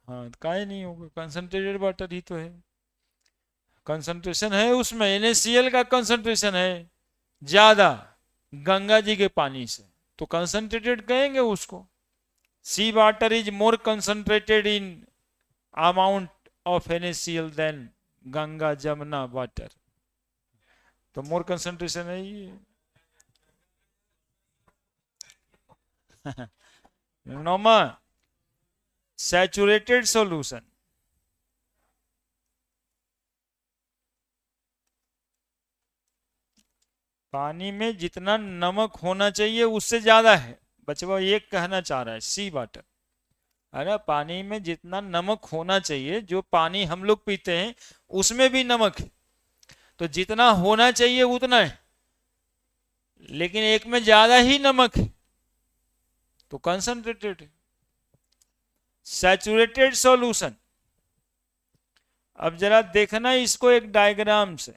हाँ, काहे नहीं होगा, कंसंट्रेटेड वाटर ही तो है, कंसंट्रेशन है उसमें, NaCl का कंसंट्रेशन है ज्यादा गंगा जी के पानी से, तो कंसंट्रेटेड कहेंगे उसको। Sea water is more concentrated in amount of NaCl than Ganga Jamuna water, तो मोर कंसंट्रेशन है ये। नोमा सैचुरेटेड सॉल्यूशन, पानी में जितना नमक होना चाहिए उससे ज्यादा है, बचवा ये कहना चाह रहा है सी वाटर। अरे पानी में जितना नमक होना चाहिए, जो पानी हम लोग पीते हैं उसमें भी नमक है, तो जितना होना चाहिए उतना है, लेकिन एक में ज्यादा ही नमक है, तो कंसंट्रेटेड है। सैचुरेटेड सॉल्यूशन, अब जरा देखना इसको एक डायग्राम से,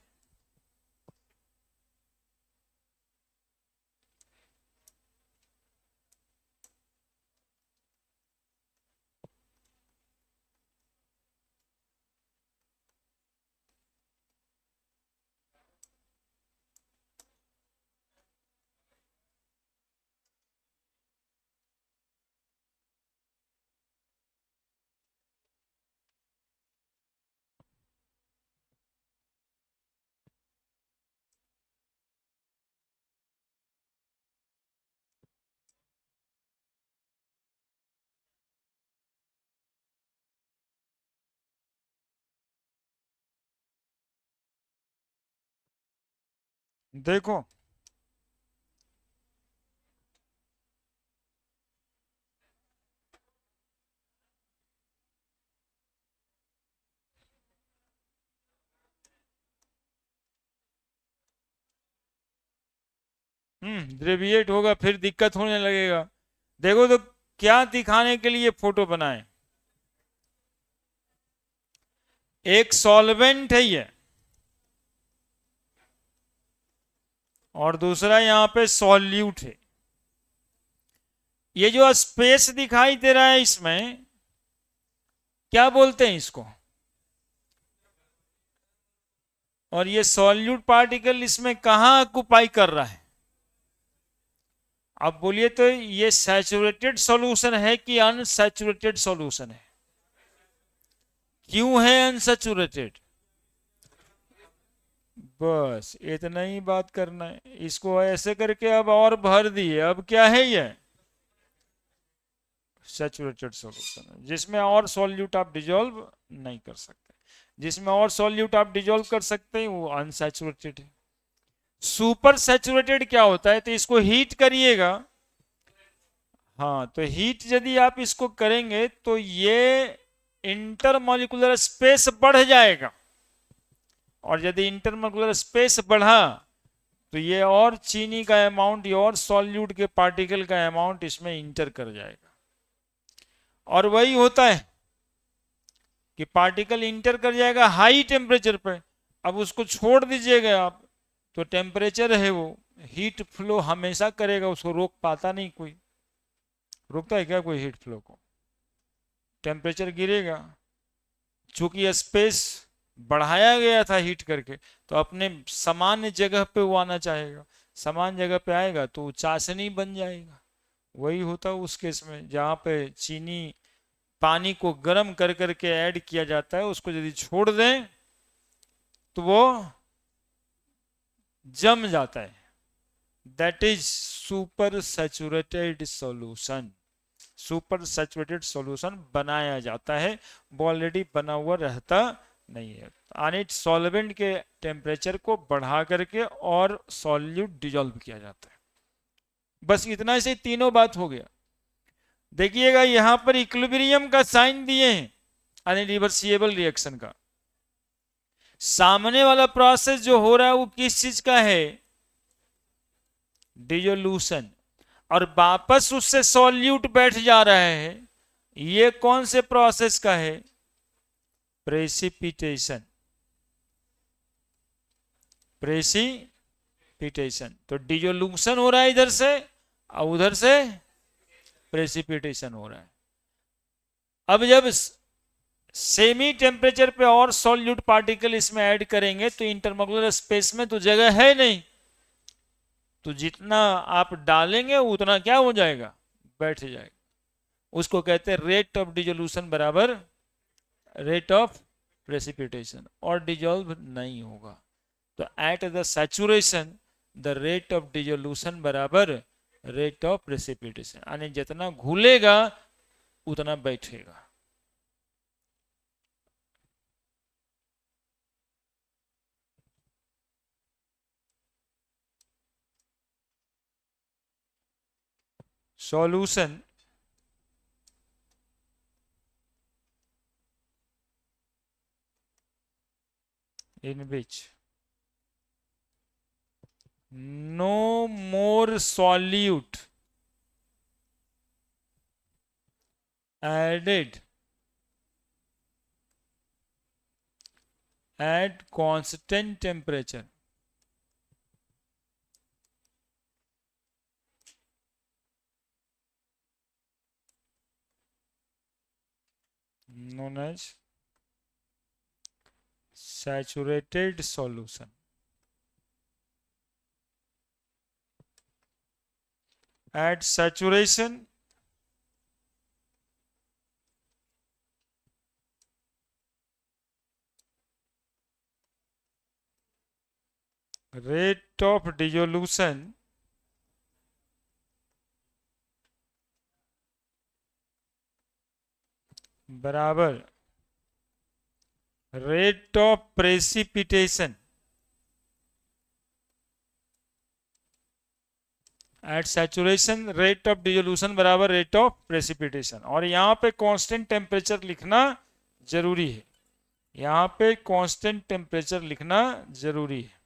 देखो ग्रेविएट होगा फिर दिक्कत होने लगेगा। देखो तो क्या दिखाने के लिए फोटो बनाए, एक सॉल्वेंट है ये, और दूसरा यहां पे सॉल्यूट है। ये जो स्पेस दिखाई दे रहा है इसमें क्या बोलते हैं इसको, और ये सॉल्यूट पार्टिकल इसमें कहां ऑक्युपाई कर रहा है? अब बोलिए तो ये सैचुरेटेड सॉल्यूशन है कि अनसैचुरेटेड सॉल्यूशन है? क्यों है अनसैचुरेटेड? बस इतना ही बात करना है, इसको ऐसे करके अब और भर दिए, अब क्या है ये सैचुरेटेड सॉल्यूशन, जिसमें और सॉल्यूट आप डिजोल्व नहीं कर सकते, जिसमें और सॉल्यूट आप डिजोल्व कर सकते हैं वो अनसैचुरेटेड है। सुपर सैचुरेटेड क्या होता है, तो इसको हीट करिएगा। हाँ, तो हीट यदि आप इसको करेंगे तो ये इंटरमॉलिक्यूलर स्पेस बढ़ जाएगा, और यदि इंटरमॉलिक्यूलर स्पेस बढ़ा तो ये और चीनी का अमाउंट, ये और सॉल्यूट के पार्टिकल का अमाउंट इसमें इंटर कर जाएगा। और वही होता है कि पार्टिकल इंटर कर जाएगा हाई टेम्परेचर पे। अब उसको छोड़ दीजिएगा आप, तो टेम्परेचर है वो हीट फ्लो हमेशा करेगा, उसको रोक पाता नहीं कोई। रोकता है क्या कोई हीट फ्लो को? टेम्परेचर गिरेगा, चूंकि स्पेस बढ़ाया गया था हीट करके, तो अपने सामान्य जगह पे वो आना चाहेगा। समान जगह पे आएगा तो वो चाशनी बन जाएगा। वही होता है उस केस में, जहाँ पे चीनी पानी को गर्म कर करके ऐड किया जाता है, उसको यदि छोड़ दें तो वो जम जाता है। That is super saturated solution. Super saturated solution बनाया जाता है, वो ऑलरेडी बना हुआ रहता नहीं है। अनिट सॉल्वेंट के टेम्परेचर को बढ़ा करके और सॉल्यूट डिजोल्व किया जाता है। बस इतना से तीनों बात हो गया। देखिएगा यहां पर इक्विलिब्रियम का साइन दिए हैं अनरिवर्सिबल रिएक्शन का। सामने वाला प्रोसेस जो हो रहा है वो किस चीज का है? डिसोल्यूशन। और वापस उससे सॉल्यूट बैठ जा रहा है, ये कौन से प्रोसेस का है? प्रेसिपिटेशन। प्रेसिपिटेशन। तो डिसोल्यूशन हो रहा है इधर से, और उधर से प्रेसिपिटेशन हो रहा है। अब जब सेमी टेम्परेचर पे और सॉल्यूट पार्टिकल इसमें ऐड करेंगे तो इंटरमॉलिक्यूलर स्पेस में तो जगह है नहीं, तो जितना आप डालेंगे उतना क्या हो जाएगा? बैठ जाएगा। उसको कहते हैं रेट ऑफ डिसोल्यूशन बराबर रेट ऑफ प्रेसिपिटेशन, और डिजोल्व नहीं होगा। तो at the saturation the rate of dissolution बराबर रेट ऑफ प्रेसिपिटेशन, यानी जितना घुलेगा उतना बैठेगा। Solution in which no more solute added at constant temperature known as saturated solution. At saturation rate of dissolution बराबर rate of precipitation at saturation rate of dissolution बराबर rate of precipitation. और यहाँ पे constant temperature लिखना जरूरी है, यहाँ पे कांस्टेंट टेम्परेचर लिखना जरूरी है।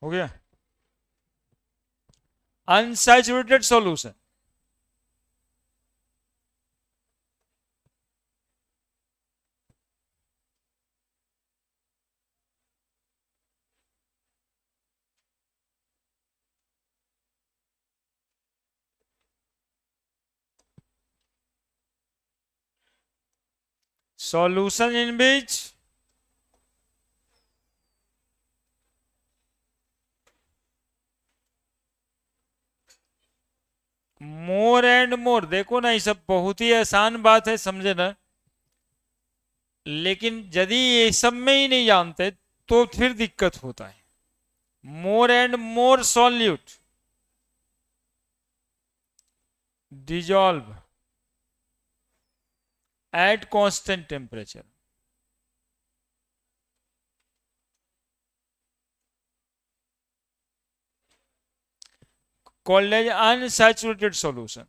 हो गया। Unsaturated solution, solution in which more and मोर, देखो ना ये सब बहुत ही आसान बात है, समझे ना। लेकिन यदि ये सब में ही नहीं जानते तो फिर दिक्कत होता है। मोर and more solute dissolve at constant temperature, called as unsaturated solution.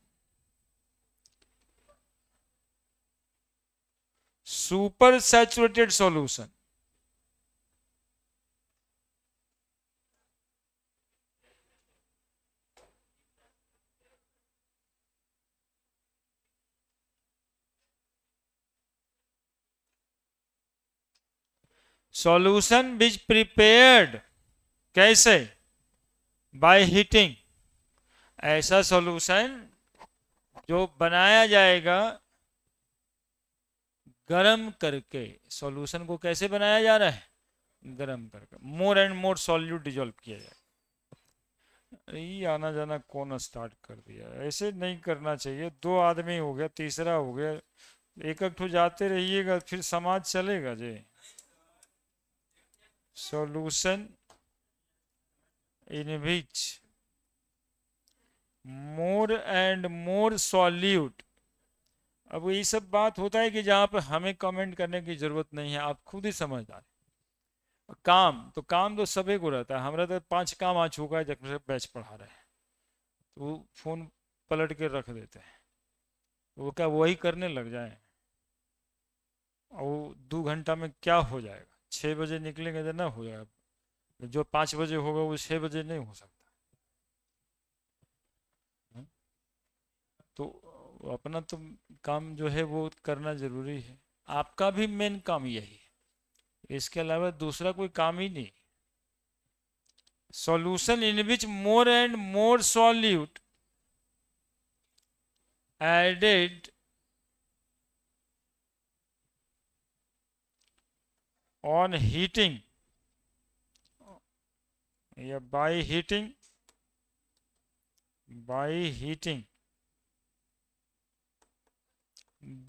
Super saturated solution, solution which prepared, कैसे, बाय हीटिंग, ऐसा सॉल्यूशन जो बनाया जाएगा गरम करके। सॉल्यूशन को कैसे बनाया जा रहा है, गरम करके, मोर एंड मोर सॉल्यूट डिजोल्व किया जाए। ये आना जाना कौन स्टार्ट कर दिया, ऐसे नहीं करना चाहिए। दो आदमी हो गया, तीसरा हो गया, एक एक ठो जाते रहिएगा फिर समाज चलेगा जी। Solution in which more and more solute. अब ये सब बात होता है कि जहां पर हमें कमेंट करने की जरूरत नहीं है, आप खुद ही समझदार। काम तो सभी को रहता है। हमारा तो 5 काम आ चुका है जब से बैच पढ़ा रहे हैं, तो वो फोन पलट के रख देते हैं। वो क्या वही करने लग जाए, और वो 2 घंटा में क्या हो जाएगा। 6 बजे निकलेंगे तो ना हो जाएगा, जो 5 बजे होगा वो 6 बजे नहीं हो सकता। तो अपना तो काम जो है वो करना जरूरी है। आपका भी मेन काम यही है, इसके अलावा दूसरा कोई काम ही नहीं। Solution in which more and more solute added on heating या by heating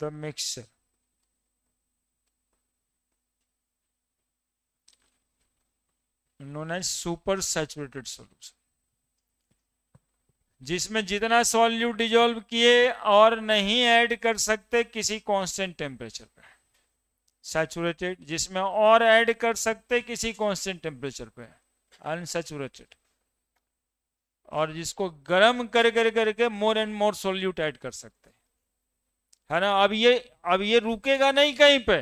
the mixture known as super saturated solution, जिसमें जितना सॉल्यूट डिजोल्व किए और नहीं ऐड कर सकते किसी कांस्टेंट टेम्परेचर पे, सैचुरेटेड। जिसमें और ऐड कर सकते किसी कांस्टेंट टेम्परेचर पे, अनसैचुरेटेड। और जिसको गर्म कर करके मोर एंड मोर सॉल्यूट ऐड कर सकते, है ना। अब ये रुकेगा नहीं कहीं पे।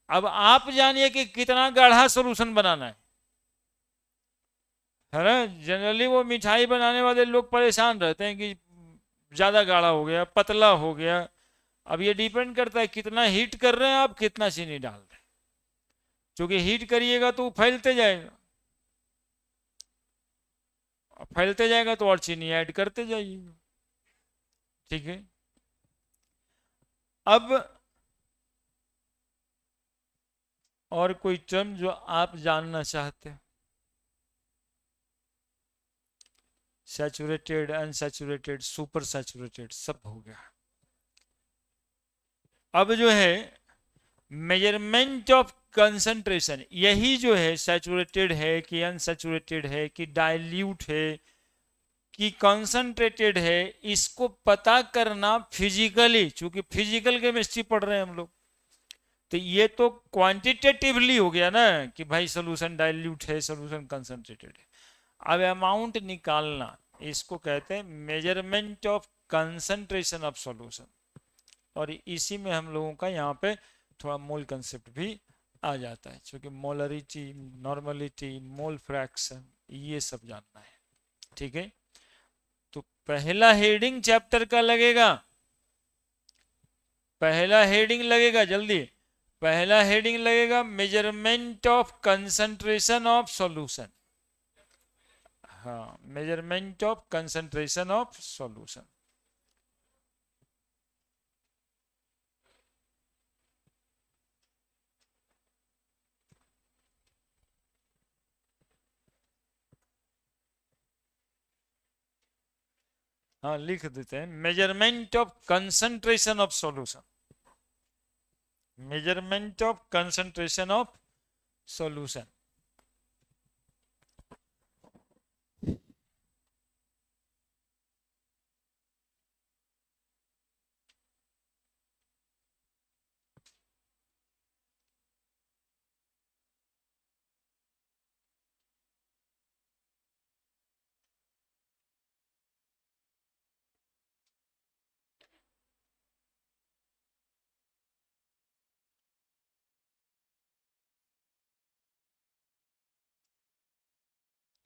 अब आप जानिए कि कितना गाढ़ा सॉल्यूशन बनाना है ना। जनरली वो मिठाई बनाने वाले लोग परेशान रहते हैं कि ज्यादा गाढ़ा हो गया, पतला हो गया। अब ये डिपेंड करता है कितना हीट कर रहे हैं आप, कितना चीनी डाल रहे हैं। क्योंकि हीट करिएगा तो फैलते जाएगा, फैलते जाएगा तो और चीनी ऐड करते जाइएगा, ठीक है। अब और कोई टर्म जो आप जानना चाहते हैं, सैचुरेटेड, अनसैचुरेटेड, सुपर सैचुरेटेड, सब हो गया। अब जो है मेजरमेंट ऑफ कंसंट्रेशन, यही जो है सैचुरेटेड है कि अनसैचुरेटेड है कि डाइल्यूट है कि कंसंट्रेटेड है, इसको पता करना फिजिकली, क्योंकि फिजिकल केमिस्ट्री पढ़ रहे हैं हम लोग, तो ये तो क्वांटिटेटिवली हो गया ना कि भाई सोल्यूशन डाइल्यूट है, सोल्यूशन कंसंट्रेटेड है। अब अमाउंट निकालना, इसको कहते हैं measurement of concentration of solution. और इसी में हम लोगों का यहाँ पे थोड़ा मोल कंसेप्ट भी आ जाता है, क्योंकि मोलरिटी, नॉर्मलिटी, मोल फ्रैक्शन, ये सब जानना है। ठीक है, तो पहला हेडिंग चैप्टर का लगेगा, पहला हेडिंग लगेगा जल्दी, पहला हेडिंग लगेगा measurement of concentration of solution. हाँ, measurement of concentration of solution. हाँ, लिख देते हैं measurement of concentration of solution, measurement of concentration of solution.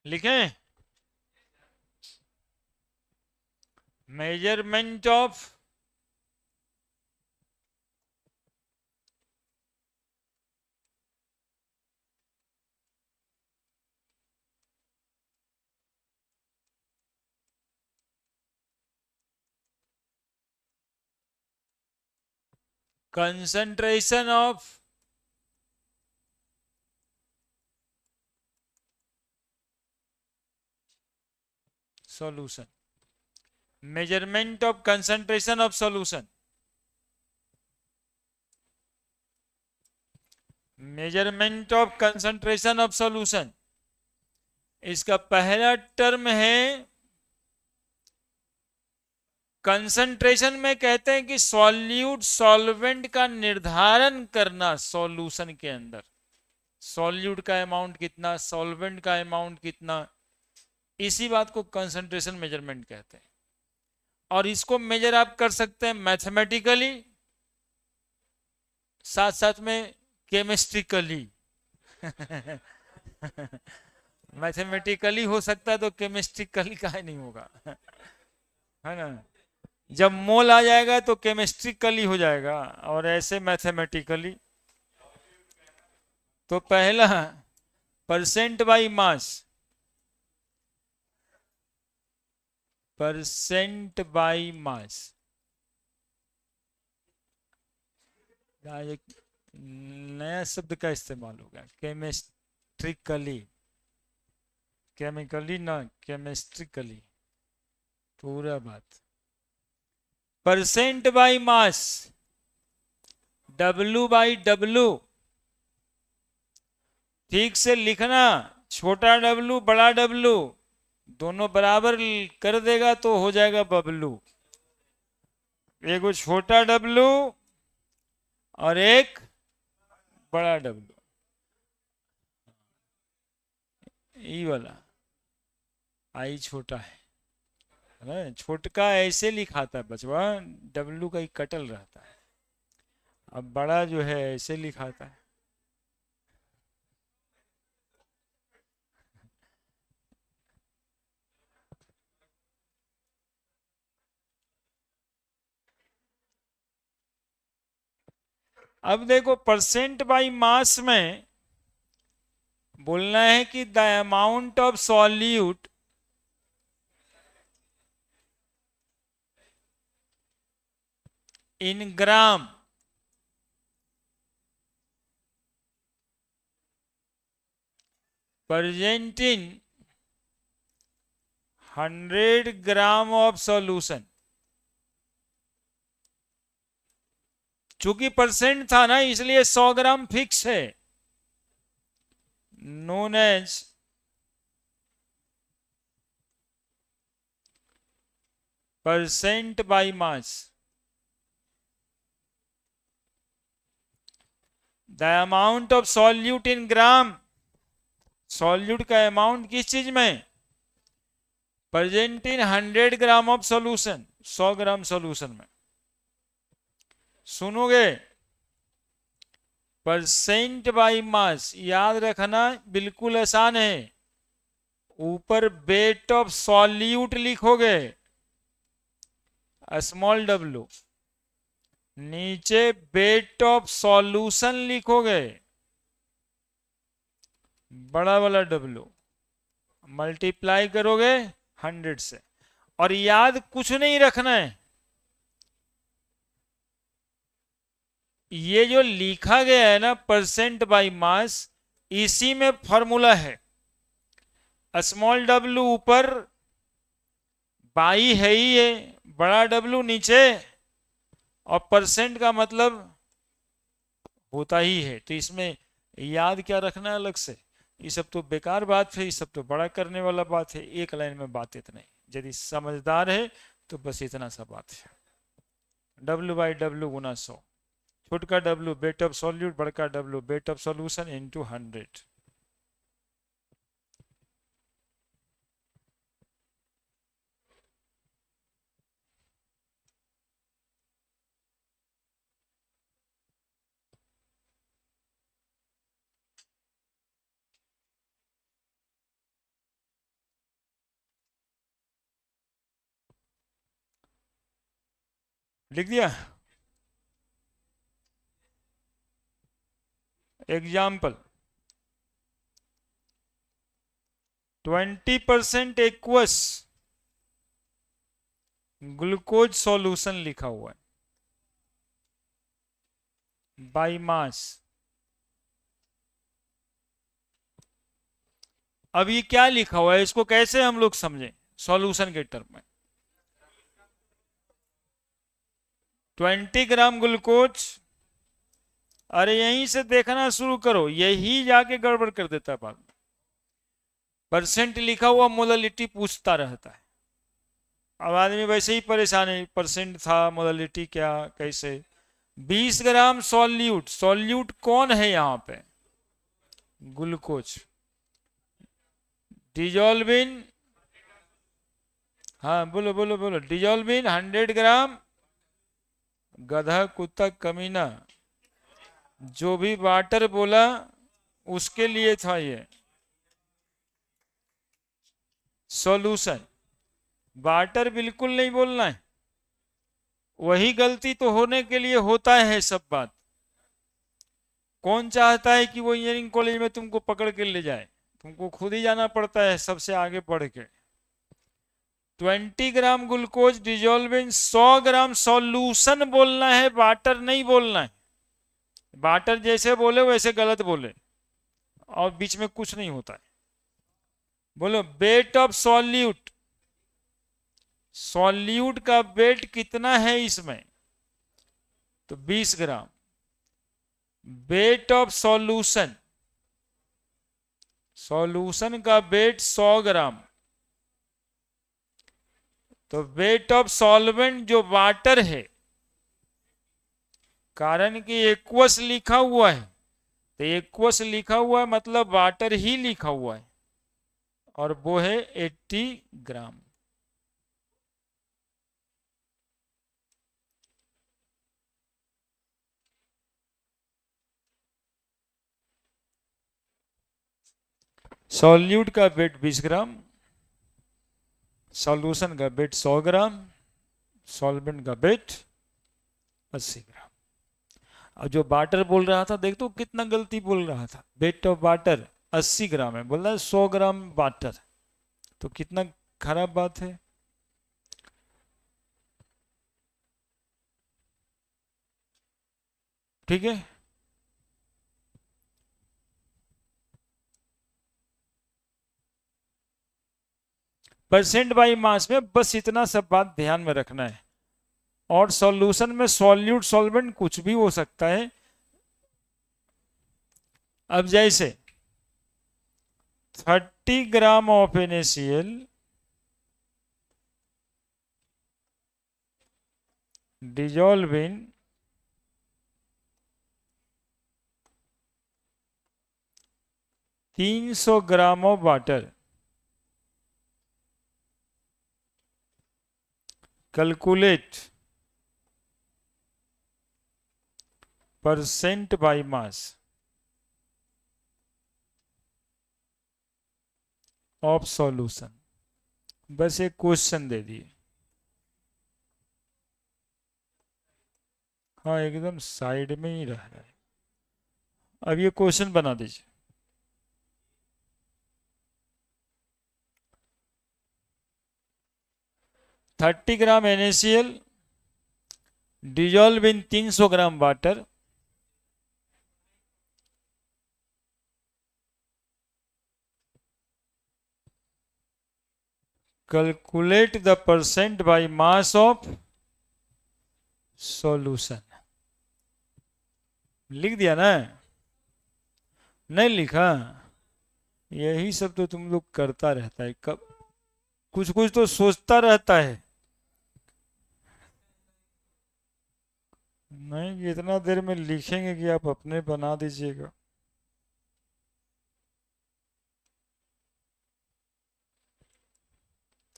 लिखें measurement of concentration of solution, measurement of concentration of solution, measurement of concentration of solution। इसका पहला term है concentration में, कहते हैं कि सॉल्यूट सॉल्वेंट का निर्धारण करना सॉल्यूशन के अंदर, सॉल्यूट का अमाउंट कितना, सॉल्वेंट का अमाउंट कितना, इसी बात को कंसंट्रेशन मेजरमेंट कहते हैं। और इसको मेजर आप कर सकते हैं मैथमेटिकली, साथ साथ में केमिस्ट्रिकली। मैथमेटिकली हो सकता है तो केमिस्ट्रिकली काहे नहीं होगा, है ना। जब मोल आ जाएगा तो केमिस्ट्रिकली हो जाएगा, और ऐसे मैथमेटिकली। तो पहला percent by mass, percent by मास, एक नया शब्द का इस्तेमाल हो गया, केमिस्ट्रिकली, केमिकली ना, केमिस्ट्रिकली, पूरा बात। Percent by mass, W by W, ठीक से लिखना, छोटा W बड़ा W दोनों बराबर कर देगा तो हो जाएगा बबलू। एक छोटा W और एक बड़ा W, ई वाला आई छोटा है ना, छोटका ऐसे लिखाता है बचवा, W का ही कटल रहता है, अब बड़ा जो है ऐसे लिखाता है। अब देखो परसेंट बाई मास में बोलना है कि the amount of solute in gram present in 100 gram of solution. चूंकि परसेंट था ना इसलिए 100 ग्राम फिक्स है, known as percent by mass. The amount of solute in gram, solute का अमाउंट किस चीज में, present in 100 gram of solution, 100 gram solution में। सुनोगे, परसेंट बाई मास याद रखना बिल्कुल आसान है, ऊपर वेट ऑफ सॉल्यूट लिखोगे स्मॉल डब्लू, नीचे वेट ऑफ सॉल्यूशन लिखोगे बड़ा वाला डब्लू, मल्टीप्लाई करोगे 100 से। और याद कुछ नहीं रखना है, ये जो लिखा गया है ना परसेंट बाय मास, इसी में फॉर्मूला है। स्मॉल डब्लू ऊपर, बाई है ही है, बड़ा डब्लू नीचे, और परसेंट का मतलब होता ही है। तो इसमें याद क्या रखना है अलग से, ये सब तो बेकार बात है, ये सब तो बड़ा करने वाला बात है। एक लाइन में बात इतना ही, यदि समझदार है तो बस इतना सा बात है। डब्लू बाई डब्लू गुना 100, छोटका डब्लू वेट ऑफ सॉल्यूट, बड़का W weight of solution into 100। लिख दिया। एग्जाम्पल, 20% एक्वस ग्लूकोज सॉल्यूशन लिखा हुआ है बाई मास। अब ये क्या लिखा हुआ है, इसको कैसे हम लोग समझें सॉल्यूशन के टर्म में। 20 ग्राम ग्लूकोज, अरे यहीं से देखना शुरू करो, यही जाके गड़बड़ कर देता है बाद में। परसेंट लिखा हुआ मोललिटी पूछता रहता है, अब आदमी वैसे ही परेशान है, परसेंट था मोललिटी क्या कैसे। 20 ग्राम सॉल्यूट, सॉल्यूट कौन है यहाँ पे, ग्लूकोज। डिजोल्व इन, हाँ बोलो बोलो बोलो, डिजोल्व इन 100 ग्राम, गधा कुत्ता कमीना, जो भी वाटर बोला उसके लिए था ये सॉल्यूशन। वाटर बिल्कुल नहीं बोलना है, वही गलती तो होने के लिए होता है सब बात। कौन चाहता है कि वो इंजीनियरिंग कॉलेज में तुमको पकड़ के ले जाए, तुमको खुद ही जाना पड़ता है सबसे आगे बढ़ के। 20 gram glucose dissolve in 100 gram solution बोलना है, वाटर नहीं बोलना है। वाटर जैसे बोले वैसे गलत बोले, और बीच में कुछ नहीं होता है। बोलो वेट ऑफ सॉल्यूट, सॉल्यूट का वेट कितना है इसमें, तो 20 ग्राम। वेट ऑफ सॉल्यूशन, सॉल्यूशन का वेट 100 ग्राम। तो वेट ऑफ सॉल्वेंट जो वाटर है, कारण कि एक्वस लिखा हुआ है, तो एक्वस लिखा हुआ है मतलब वाटर ही लिखा हुआ है, और वो है 80 ग्राम। सॉल्यूट का वेट 20 ग्राम, सॉल्यूशन का वेट 100 ग्राम, सॉल्वेंट का वेट 80 ग्राम। अब जो वाटर बोल रहा था देख तो कितना गलती बोल रहा था, वेट ऑफ वाटर 80 ग्राम है, बोल रहा है 100 ग्राम वाटर, तो कितना खराब बात है। ठीक है, परसेंट बाई मास में बस इतना सब बात ध्यान में रखना है। और सॉल्यूशन में सॉल्यूट सॉल्वेंट कुछ भी हो सकता है। अब जैसे 30 gram of NaCl dissolve in 300 gram of water, calculate percent by mass. Of solution, बस एक क्वेश्चन दे दिए। हाँ एकदम साइड में ही रह रहा है। अब ये क्वेश्चन बना दीजिए। Thirty gram NaCl dissolve in 300 gram water, calculate the percent by mass of solution. लिख दिया ना? नहीं लिखा? यही सब तो तुम लोग करता रहता है, कब कुछ कुछ तो सोचता रहता है। नहीं इतना देर में लिखेंगे कि आप अपने बना दीजिएगा।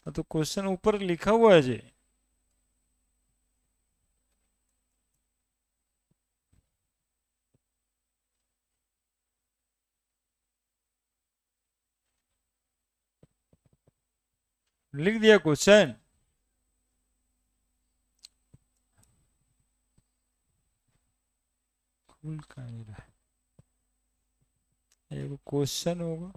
तो क्वेश्चन ऊपर लिखा हुआ है जी। लिख दिया क्वेश्चन। खुल कहाँ नहीं रहा है? एक क्वेश्चन होगा।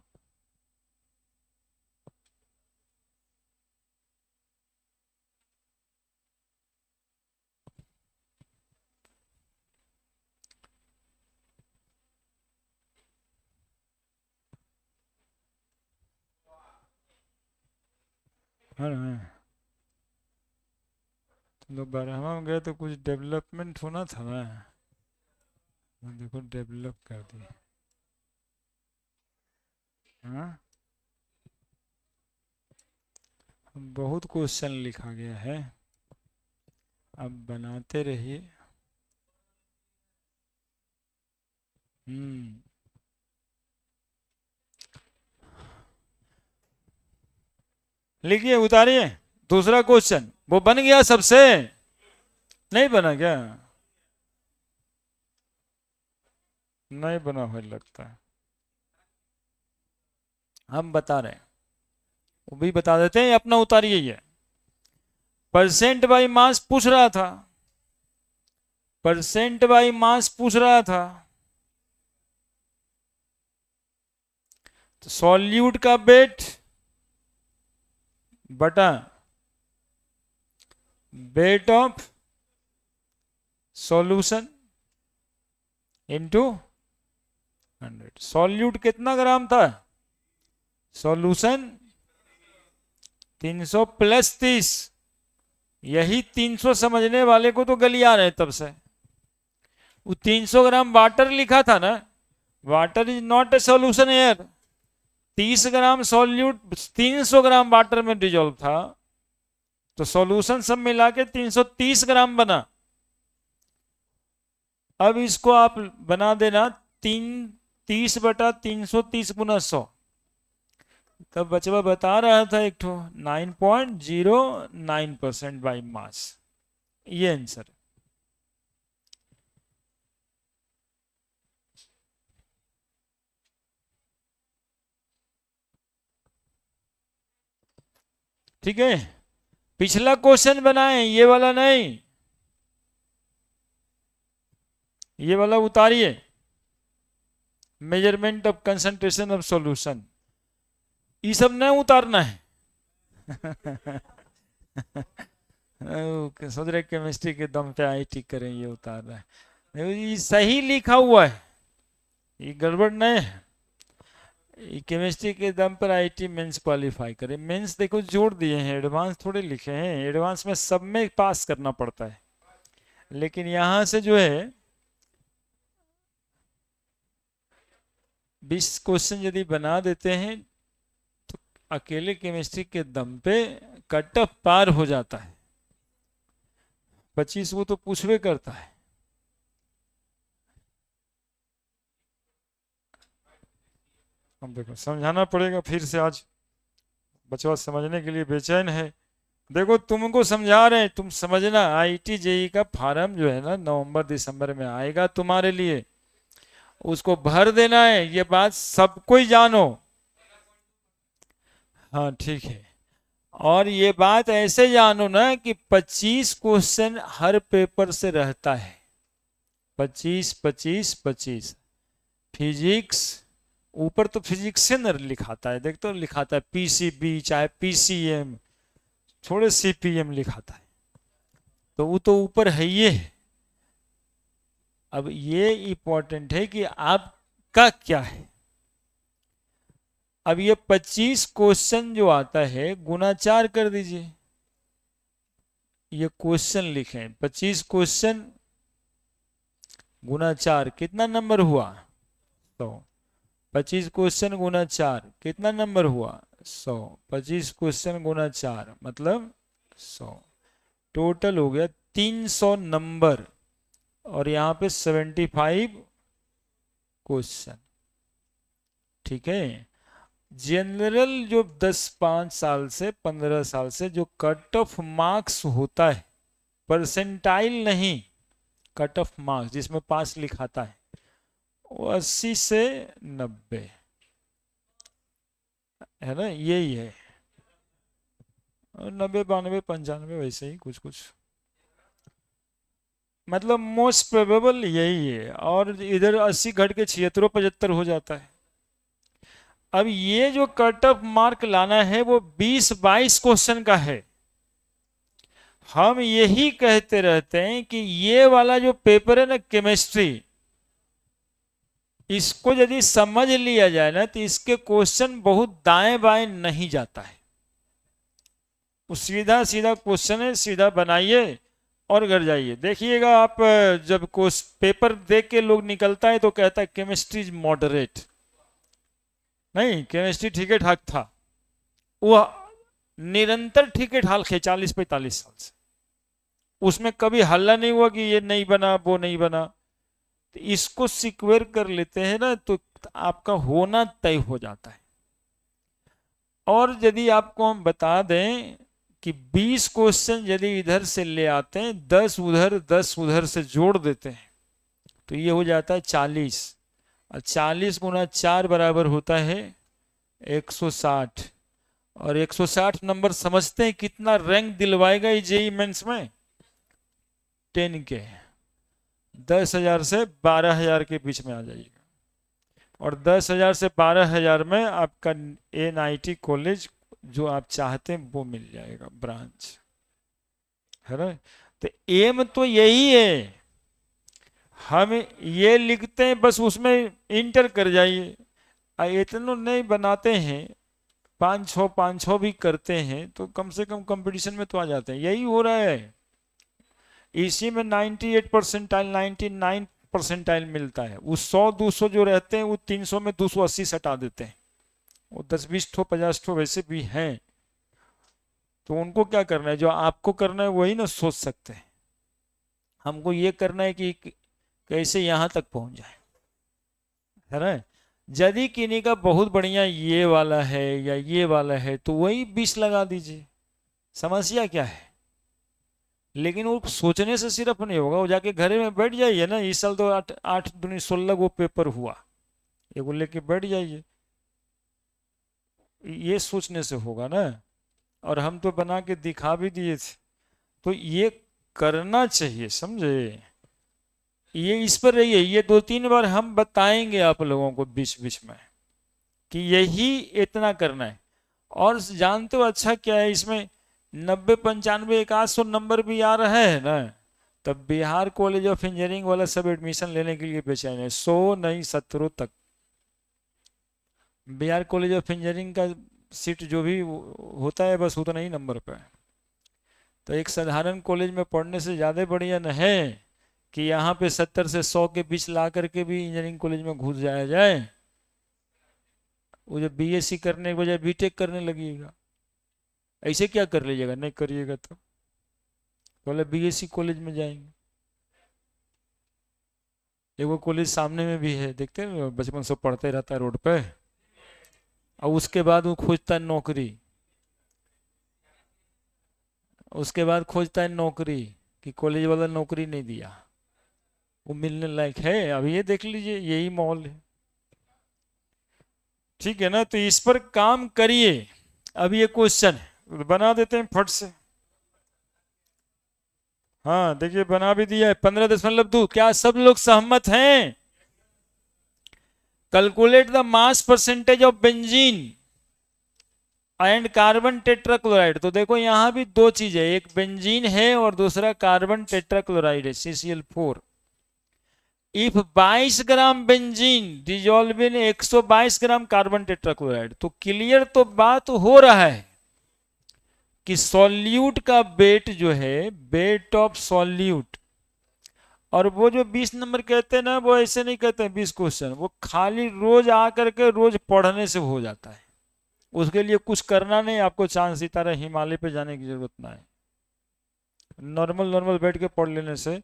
हाँ ना, तुम लोग 12वां में गए तो कुछ डेवलपमेंट होना था ना। देखो डेवलप कर दिया। हाँ बहुत क्वेश्चन लिखा गया है, अब बनाते रहिए। लिखिए उतारिए। दूसरा क्वेश्चन वो बन गया सबसे? नहीं बना क्या? नहीं बना हुआ लगता है। हम बता रहे हैं, वो भी बता देते हैं, अपना उतारिए। ये परसेंट बाई मास पूछ रहा था, परसेंट बाई मास पूछ रहा था। तो सॉल्यूट का वेट बटा weight of solution into 100। Solute कितना ग्राम था? Solution 300 plus 30। यही 300 समझने वाले को तो गलियां रहे तब से। वो 300 ग्राम वाटर लिखा था ना, water is not a solution air. 30 gram solute 300 gram water में डिजोल्व था, तो सॉल्यूशन सब मिला के 330 ग्राम बना। अब इसको आप बना देना 30 बटा 330 गुना 100। तब बचवा बता रहा था एक ठो 9.09% बाई मास। ये आंसर। ठीक है, पिछला क्वेश्चन बनाए, ये वाला नहीं, ये वाला उतारिए। Measurement of concentration of solution, ये सब नहीं उतारना है। सोच रहे केमिस्ट्री के दम पे आईटी करें, ये उतार रहा है। ये सही लिखा हुआ है, ये गड़बड़ नहीं है। केमिस्ट्री के दम पर आईटी मेंस क्वालिफाई करे। मेंस देखो जोड़ दिए हैं, एडवांस थोड़े लिखे हैं। एडवांस में सब में पास करना पड़ता है, लेकिन यहां से जो है 20 क्वेश्चन यदि बना देते हैं तो अकेले केमिस्ट्री के दम पे कट ऑफ पार हो जाता है। 25 वो तो पूछवे करता है। अब देखो समझाना पड़ेगा फिर से, आज बचवा समझने के लिए बेचैन है। देखो तुमको समझा रहे हैं, तुम समझना। आईटी जेई का फार्म जो है ना नवंबर दिसंबर में आएगा तुम्हारे लिए, उसको भर देना है। ये बात सबको ही जानो। हाँ ठीक है। और ये बात ऐसे जानो ना कि 25 क्वेश्चन हर पेपर से रहता है। 25 25 25। फिजिक्स, ऊपर तो फिजिक्स से न लिखाता है, देख तो लिखाता है पीसीबी चाहे पीसीएम, थोड़े सीपीएम लिखाता है, तो वो तो ऊपर है ये। अब ये इंपॉर्टेंट है कि आपका क्या है। अब ये 25 क्वेश्चन जो आता है गुना 4 कर दीजिए। ये क्वेश्चन लिखें 25 क्वेश्चन गुना 4 कितना नंबर हुआ? 100। 25 क्वेश्चन गुना 4 कितना नंबर हुआ? 100। 25 क्वेश्चन गुना 4 मतलब 100। टोटल हो गया 300 नंबर। और यहाँ पे 75 क्वेश्चन। ठीक है। जनरल जो 5 साल से 15 साल से जो कट ऑफ मार्क्स होता है, परसेंटाइल नहीं, कट ऑफ मार्क्स जिसमें पास लिखाता है, वो 80 से 90 है ना, यही है। 90 92 95 वैसे ही कुछ कुछ, मतलब मोस्ट प्रोबेबल यही है। और इधर 80 घट के 76 75 हो जाता है। अब ये जो कट ऑफ मार्क लाना है वो 20-22 क्वेश्चन का है। हम यही कहते रहते हैं कि ये वाला जो पेपर है ना केमिस्ट्री, इसको यदि समझ लिया जाए ना तो इसके क्वेश्चन बहुत दाएं बाएं नहीं जाता है। वो सीधा सीधा क्वेश्चन है, सीधा बनाइए और घर जाइए। देखिएगा आप, जब पेपर देख के लोग निकलता है तो कहता है केमिस्ट्री इज मॉडरेट। नहीं, केमिस्ट्री ठीक है ठाक था। वो निरंतर ठीक है ठाक है 40-45 साल से, उसमें कभी हल्ला नहीं हुआ कि ये नहीं बना वो नहीं बना। तो इसको सिक्वेयर कर लेते हैं ना तो आपका होना तय हो जाता है। और यदि आपको हम बता दें कि 20 क्वेश्चन यदि इधर से ले आते हैं, 10 उधर 10 उधर से जोड़ देते हैं, तो ये हो जाता है 40। और 40 गुना 4 बराबर होता है 160। और 160 नंबर समझते हैं कितना रैंक दिलवाएगा ये जेई मेंस में? 10 के, 10,000 से 12,000 के बीच में आ जाइएगा। और 10,000 से 12,000 में आपका NIT कॉलेज जो आप चाहते हैं वो मिल जाएगा, ब्रांच, है ना। तो एम तो यही है, हम ये लिखते हैं बस उसमें इंटर कर जाइए। इतना नहीं बनाते हैं, 5-6 भी करते हैं तो कम से कम कंपटीशन में तो आ जाते हैं। यही हो रहा है, इसी में 98 परसेंटाइल 99 परसेंटाइल मिलता है। वो 100-200 जो रहते हैं वो 300 में 280 सटा देते हैं। वो 10-20 ठो 50 ठो वैसे भी हैं। तो उनको क्या करना है, जो आपको करना है वही ना सोच सकते हैं। हमको ये करना है कि कैसे यहां तक पहुंच जाए, है ना। यदि किन्हीं का बहुत बढ़िया ये वाला है या ये वाला है तो वही 20 लगा दीजिए, समस्या क्या है। लेकिन वो सोचने से सिर्फ नहीं होगा, वो जाके घर में बैठ जाइए ना। इस साल तो 8-8 दूनी 16 वो पेपर हुआ, ये को लेके बैठ जाइए, ये सोचने से होगा ना। और हम तो बना के दिखा भी दिए थे, तो ये करना चाहिए, समझे। ये इस पर रहिए, ये 2-3 बार हम बताएंगे आप लोगों को बीच बीच में कि यही इतना करना है। और जानते हो अच्छा क्या है इसमें, 90-95-100 नंबर भी आ रहा है ना, तब बिहार कॉलेज ऑफ इंजीनियरिंग वाला सब एडमिशन लेने के लिए बेचैन है। 100 नहीं 17 तक बिहार कॉलेज ऑफ इंजीनियरिंग का सीट जो भी होता है बस उतना ही नंबर पे। तो एक साधारण कॉलेज में पढ़ने से ज़्यादा बढ़िया न है कि यहाँ पे 70 से 100 के बीच ला करके भी इंजीनियरिंग कॉलेज में घुस जाया जाए। वो जब BSc करने के बजाय BTech करने लगिएगा, ऐसे क्या कर लीजिएगा, नहीं करिएगा तो बोले BSc कॉलेज में जाएंगे। एक वो कॉलेज सामने में भी है, देखते हैं बचपन से पढ़ते रहता है रोड पे, और उसके बाद वो खोजता है नौकरी, उसके बाद खोजता है नौकरी कि कॉलेज वाला नौकरी नहीं दिया, वो मिलने लायक है। अभी ये देख लीजिए, यही माहौल है। ठीक है ना, तो इस पर काम करिए। अब ये क्वेश्चन है, बना देते हैं फट से। हाँ देखिए बना भी दिया है, 15.2। क्या सब लोग सहमत हैं? Calculate the mass percentage of benzene and carbon tetrachloride. तो देखो यहां भी दो चीजें, एक बेंजीन है और दूसरा कार्बन टेट्राक्लोराइड है, CCl4। If 22 gram benzene dissolve in 122 gram carbon tetrachloride, तो क्लियर तो बात हो रहा है कि सॉल्यूट का वेट जो है, वेट ऑफ सॉल्यूट, और वो जो 20 नंबर कहते हैं ना, वो ऐसे नहीं कहते हैं 20 क्वेश्चन, वो खाली रोज आकर के रोज पढ़ने से हो जाता है। उसके लिए कुछ करना नहीं, आपको चांद सितारा हिमालय पे जाने की जरूरत ना है। नॉर्मल नॉर्मल बैठ के पढ़ लेने से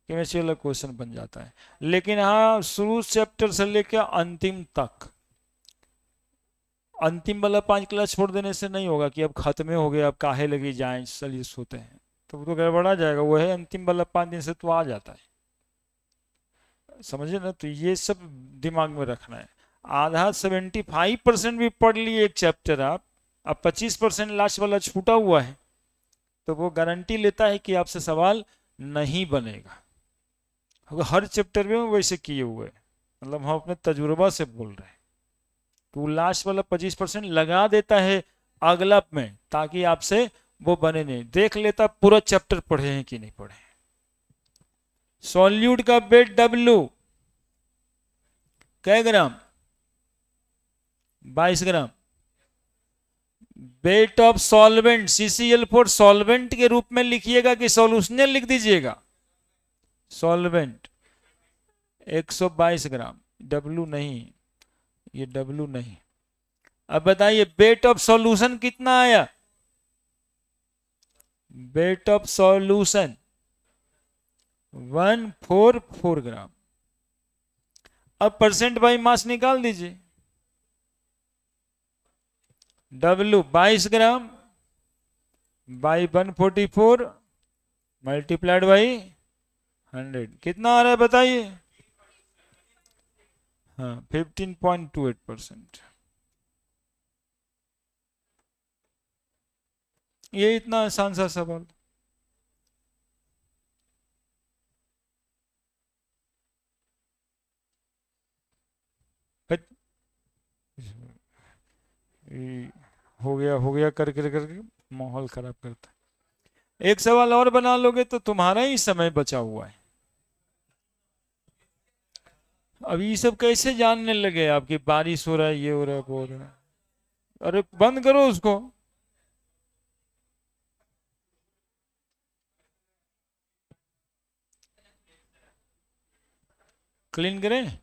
केमिस्ट्री वाला क्वेश्चन बन जाता है। लेकिन हाँ, शुरू चैप्टर से लेकर अंतिम तक, अंतिम वाला 5 क्लास छोड़ देने से नहीं होगा कि अब खत्म हो गया, अब काहे लगी जाए चलिए सोते हैं, तो वो तो गड़बड़ा जाएगा। वो है अंतिम वाला 5 दिन से तो आ जाता है, समझे ना? तो ये सब दिमाग में रखना है। आधा 75% भी पढ़ लिए एक चैप्टर आप, अब 25% लास्ट वाला छूटा हुआ है, तो वो गारंटी लेता है कि आपसे सवाल नहीं बनेगा। हर चैप्टर में वैसे किए हुए, मतलब हम अपने तजुर्बा से बोल रहे हैं। तो लास्ट वाला 25% लगा देता है अगला में, ताकि आपसे वो बने नहीं, देख लेता पूरा चैप्टर पढ़े हैं कि नहीं पढ़े। सॉल्यूट का वेट W कै gram? 22 gram. Weight of solvent CCl4 solvent के रूप में लिखिएगा कि सॉल्यूशनल लिख दीजिएगा? सॉल्वेंट 122 ग्राम, W नहीं, ये W नहीं। अब बताइए वेट ऑफ सॉल्यूशन कितना आया? वेट ऑफ सॉल्यूशन 144 ग्राम। अब परसेंट बाई मास निकाल दीजिए। W 22 gram by 144 multiplied by 100, कितना आ रहा है बताइए? हाँ 15.28%। ये इतना आसान सा सवाल। हो गया करके करके माहौल खराब करता है। एक सवाल और बना लोगे तो तुम्हारा ही समय बचा हुआ है। अब ये सब कैसे जानने लगे आपकी बारिश हो रहा है, ये हो रहा है, वो हो रहा है? अरे बंद करो उसको। क्लीन करें।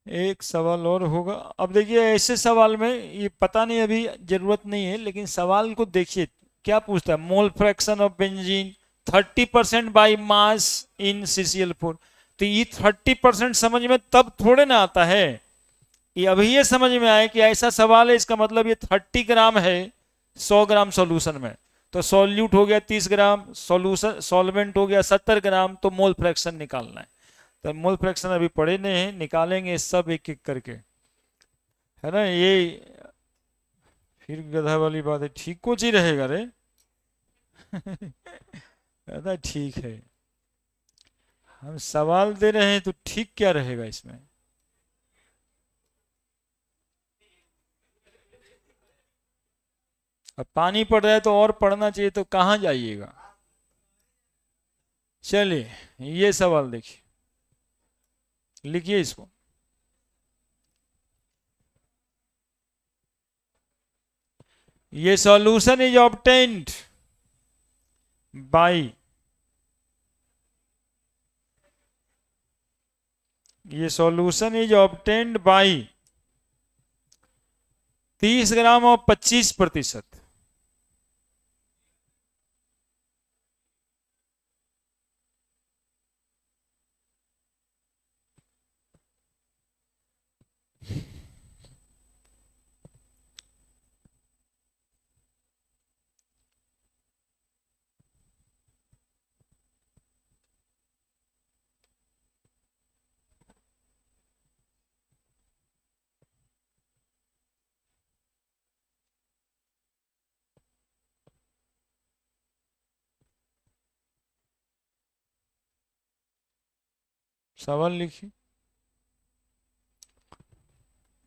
एक सवाल और होगा। अब देखिए ऐसे सवाल में ये पता नहीं, अभी जरूरत नहीं है, लेकिन सवाल को देखिए क्या पूछता है। Mole fraction of benzene 30% by mass in CCl4। तो ये 30% समझ में तब थोड़े ना आता है, ये अभी ये समझ में आए कि ऐसा सवाल है, इसका मतलब ये 30 ग्राम है 100 ग्राम सॉल्यूशन में, तो सॉल्यूट हो गया 30 ग्राम, सॉल्यूशन सॉल्वेंट हो गया 70 ग्राम, तो मोल फ्रैक्शन निकालना है। तो मोल फ्रैक्शन अभी पढ़े नहीं है, निकालेंगे सब एक एक करके, है ना? ये फिर गधा वाली बात है, ठीक कुछ ही रहेगा रे। कहता ठीक है, हम सवाल दे रहे हैं तो ठीक क्या रहेगा इसमें? अब पानी पड़ रहा है तो और पढ़ना चाहिए, तो कहाँ जाइएगा? चलिए ये सवाल देखिए, लिखिए इसको। ये सॉल्यूशन इज ऑब्टेन्ड बाई, ये सॉल्यूशन इज ऑब्टेन्ड बाई 30 ग्राम और 25%। सवाल लिखिए।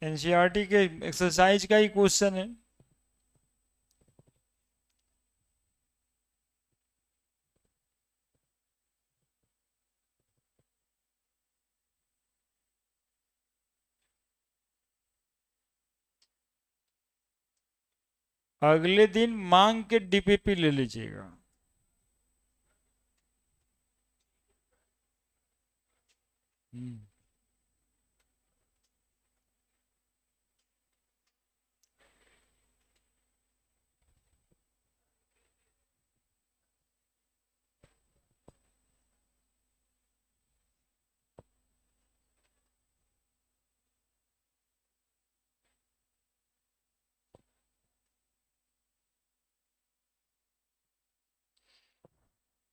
एनसीईआरटी के एक्सरसाइज का ही क्वेश्चन है। अगले दिन मांग के डीपीपी ले लीजिएगा।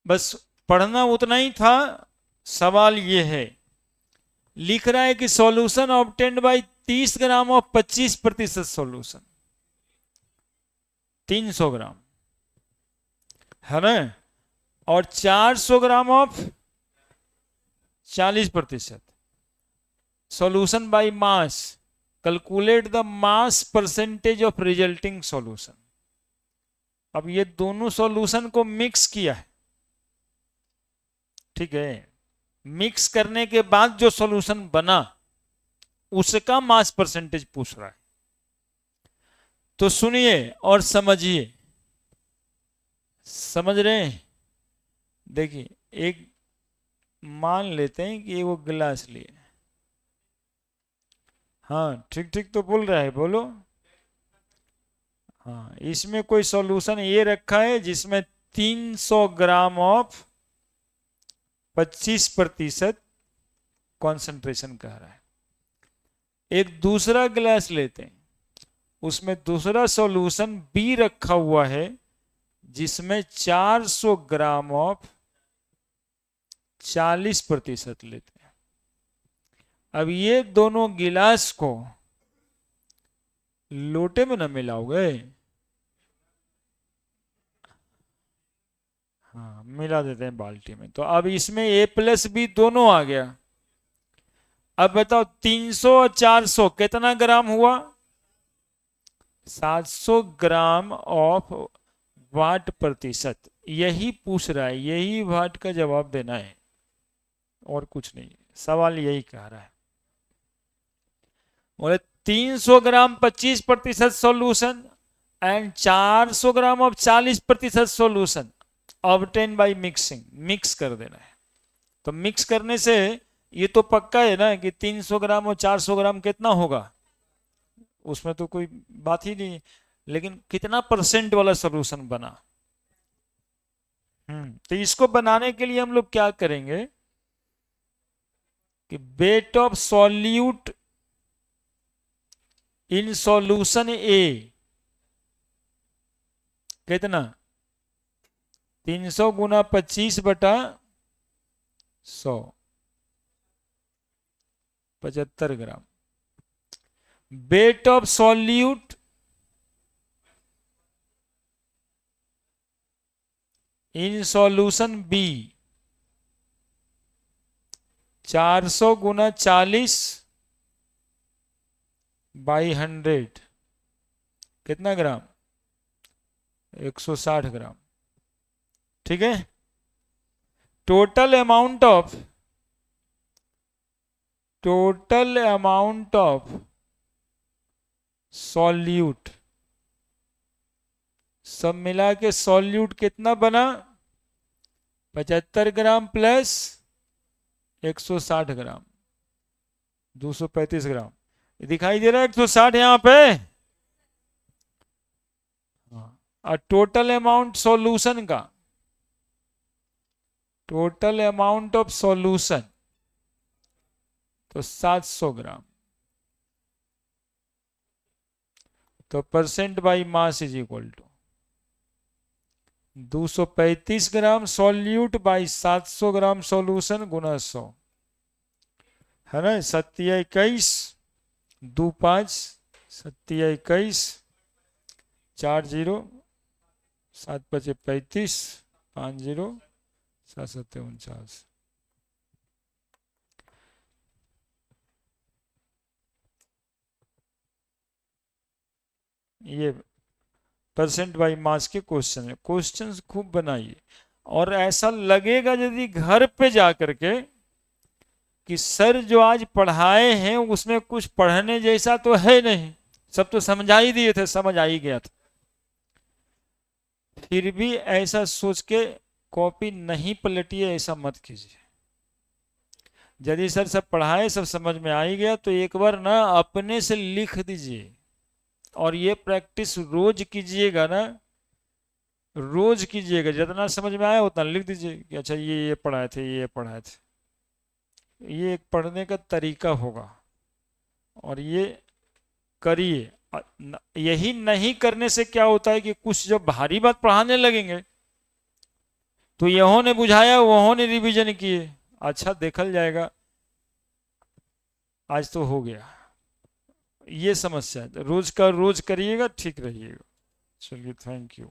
बस पढ़ना उतना ही था। सवाल ये है, लिख रहा है कि solution obtained by 30 gram of 25% solution, 300 ग्राम है ना, और 400 gram of 40% solution by mass, calculate the mass percentage of resulting solution. अब ये दोनों सॉल्यूशन को मिक्स किया है, ठीक है, मिक्स करने के बाद जो सॉल्यूशन बना उसका मास परसेंटेज पूछ रहा है। तो सुनिए और समझिए। समझ रहे हैं? देखिए, एक मान लेते हैं कि वो गिलास लिए। हाँ ठीक ठीक तो बोल रहा है, बोलो। हाँ, इसमें कोई सॉल्यूशन ये रखा है जिसमें 300 ग्राम ऑफ 25% कॉन्सेंट्रेशन कह रहा है। एक दूसरा गिलास लेते हैं, उसमें दूसरा सॉल्यूशन बी रखा हुआ है जिसमें 400 ग्राम ऑफ 40% लेते हैं। अब ये दोनों गिलास को लोटे में न मिलाओगे? हाँ, मिला देते हैं बाल्टी में। तो अब इसमें ए प्लस बी दोनों आ गया। अब बताओ 300 और 400 कितना ग्राम हुआ? 700 ग्राम ऑफ वाट प्रतिशत। यही पूछ रहा है, यही वाट का जवाब देना है और कुछ नहीं। सवाल यही कह रहा है। बोले 300 ग्राम 25% solution and 400 gram of 40% solution obtain by mixing. Mix कर देना है। तो मिक्स करने से ये तो पक्का है ना कि 300 ग्राम और 400 ग्राम कितना होगा, उसमें तो कोई बात ही नहीं। लेकिन कितना परसेंट वाला सॉल्यूशन बना। तो इसको बनाने के लिए हम लोग क्या करेंगे कि weight of solute in solution A कितना, 300 गुना 25 बटा 100, 75 gram. Weight of solute in solution B, 400 गुना 40 बाई 100 कितना ग्राम, 160 ग्राम। ठीक है। टोटल अमाउंट ऑफ सॉल्यूट, सब मिला के सॉल्यूट कितना बना, 75 ग्राम प्लस 160 ग्राम, 235 ग्राम। दिखाई दे रहा है 160 यहां पे। और टोटल अमाउंट सॉल्यूशन का, टोटल अमाउंट ऑफ सॉल्यूशन तो 700 ग्राम। तो percent by mass is equal to 235 gram solute by 700 gram solution गुना 100 है ना। 7 2 5 7 4 0 7 5 35 5 0 7 7 49। ये परसेंट बाई मास के क्वेश्चन है। क्वेश्चंस खूब बनाइए, और ऐसा लगेगा यदि घर पे जा करके कि सर जो आज पढ़ाए हैं उसमें कुछ पढ़ने जैसा तो है नहीं, सब तो समझा ही दिए थे, समझ आ ही गया था, फिर भी ऐसा सोच के कॉपी नहीं पलटिए, ऐसा मत कीजिए। यदि सर सब पढ़ाए, सब समझ में आ ही गया, तो एक बार ना अपने से लिख दीजिए, और ये प्रैक्टिस रोज कीजिएगा ना, रोज कीजिएगा, जितना समझ में आया उतना लिख दीजिए कि अच्छा ये पढ़ाए थे, ये पढ़ाए थे। ये एक पढ़ने का तरीका होगा, और ये करिए। यही नहीं करने से क्या होता है कि कुछ जब भारी बात पढ़ाने लगेंगे तो यहों ने बुझाया, वहों ने रिवीजन किए, अच्छा देखल जाएगा, आज तो हो गया। ये समस्या है, रोज का रोज करिएगा, ठीक रहिएगा। चलिए, थैंक यू।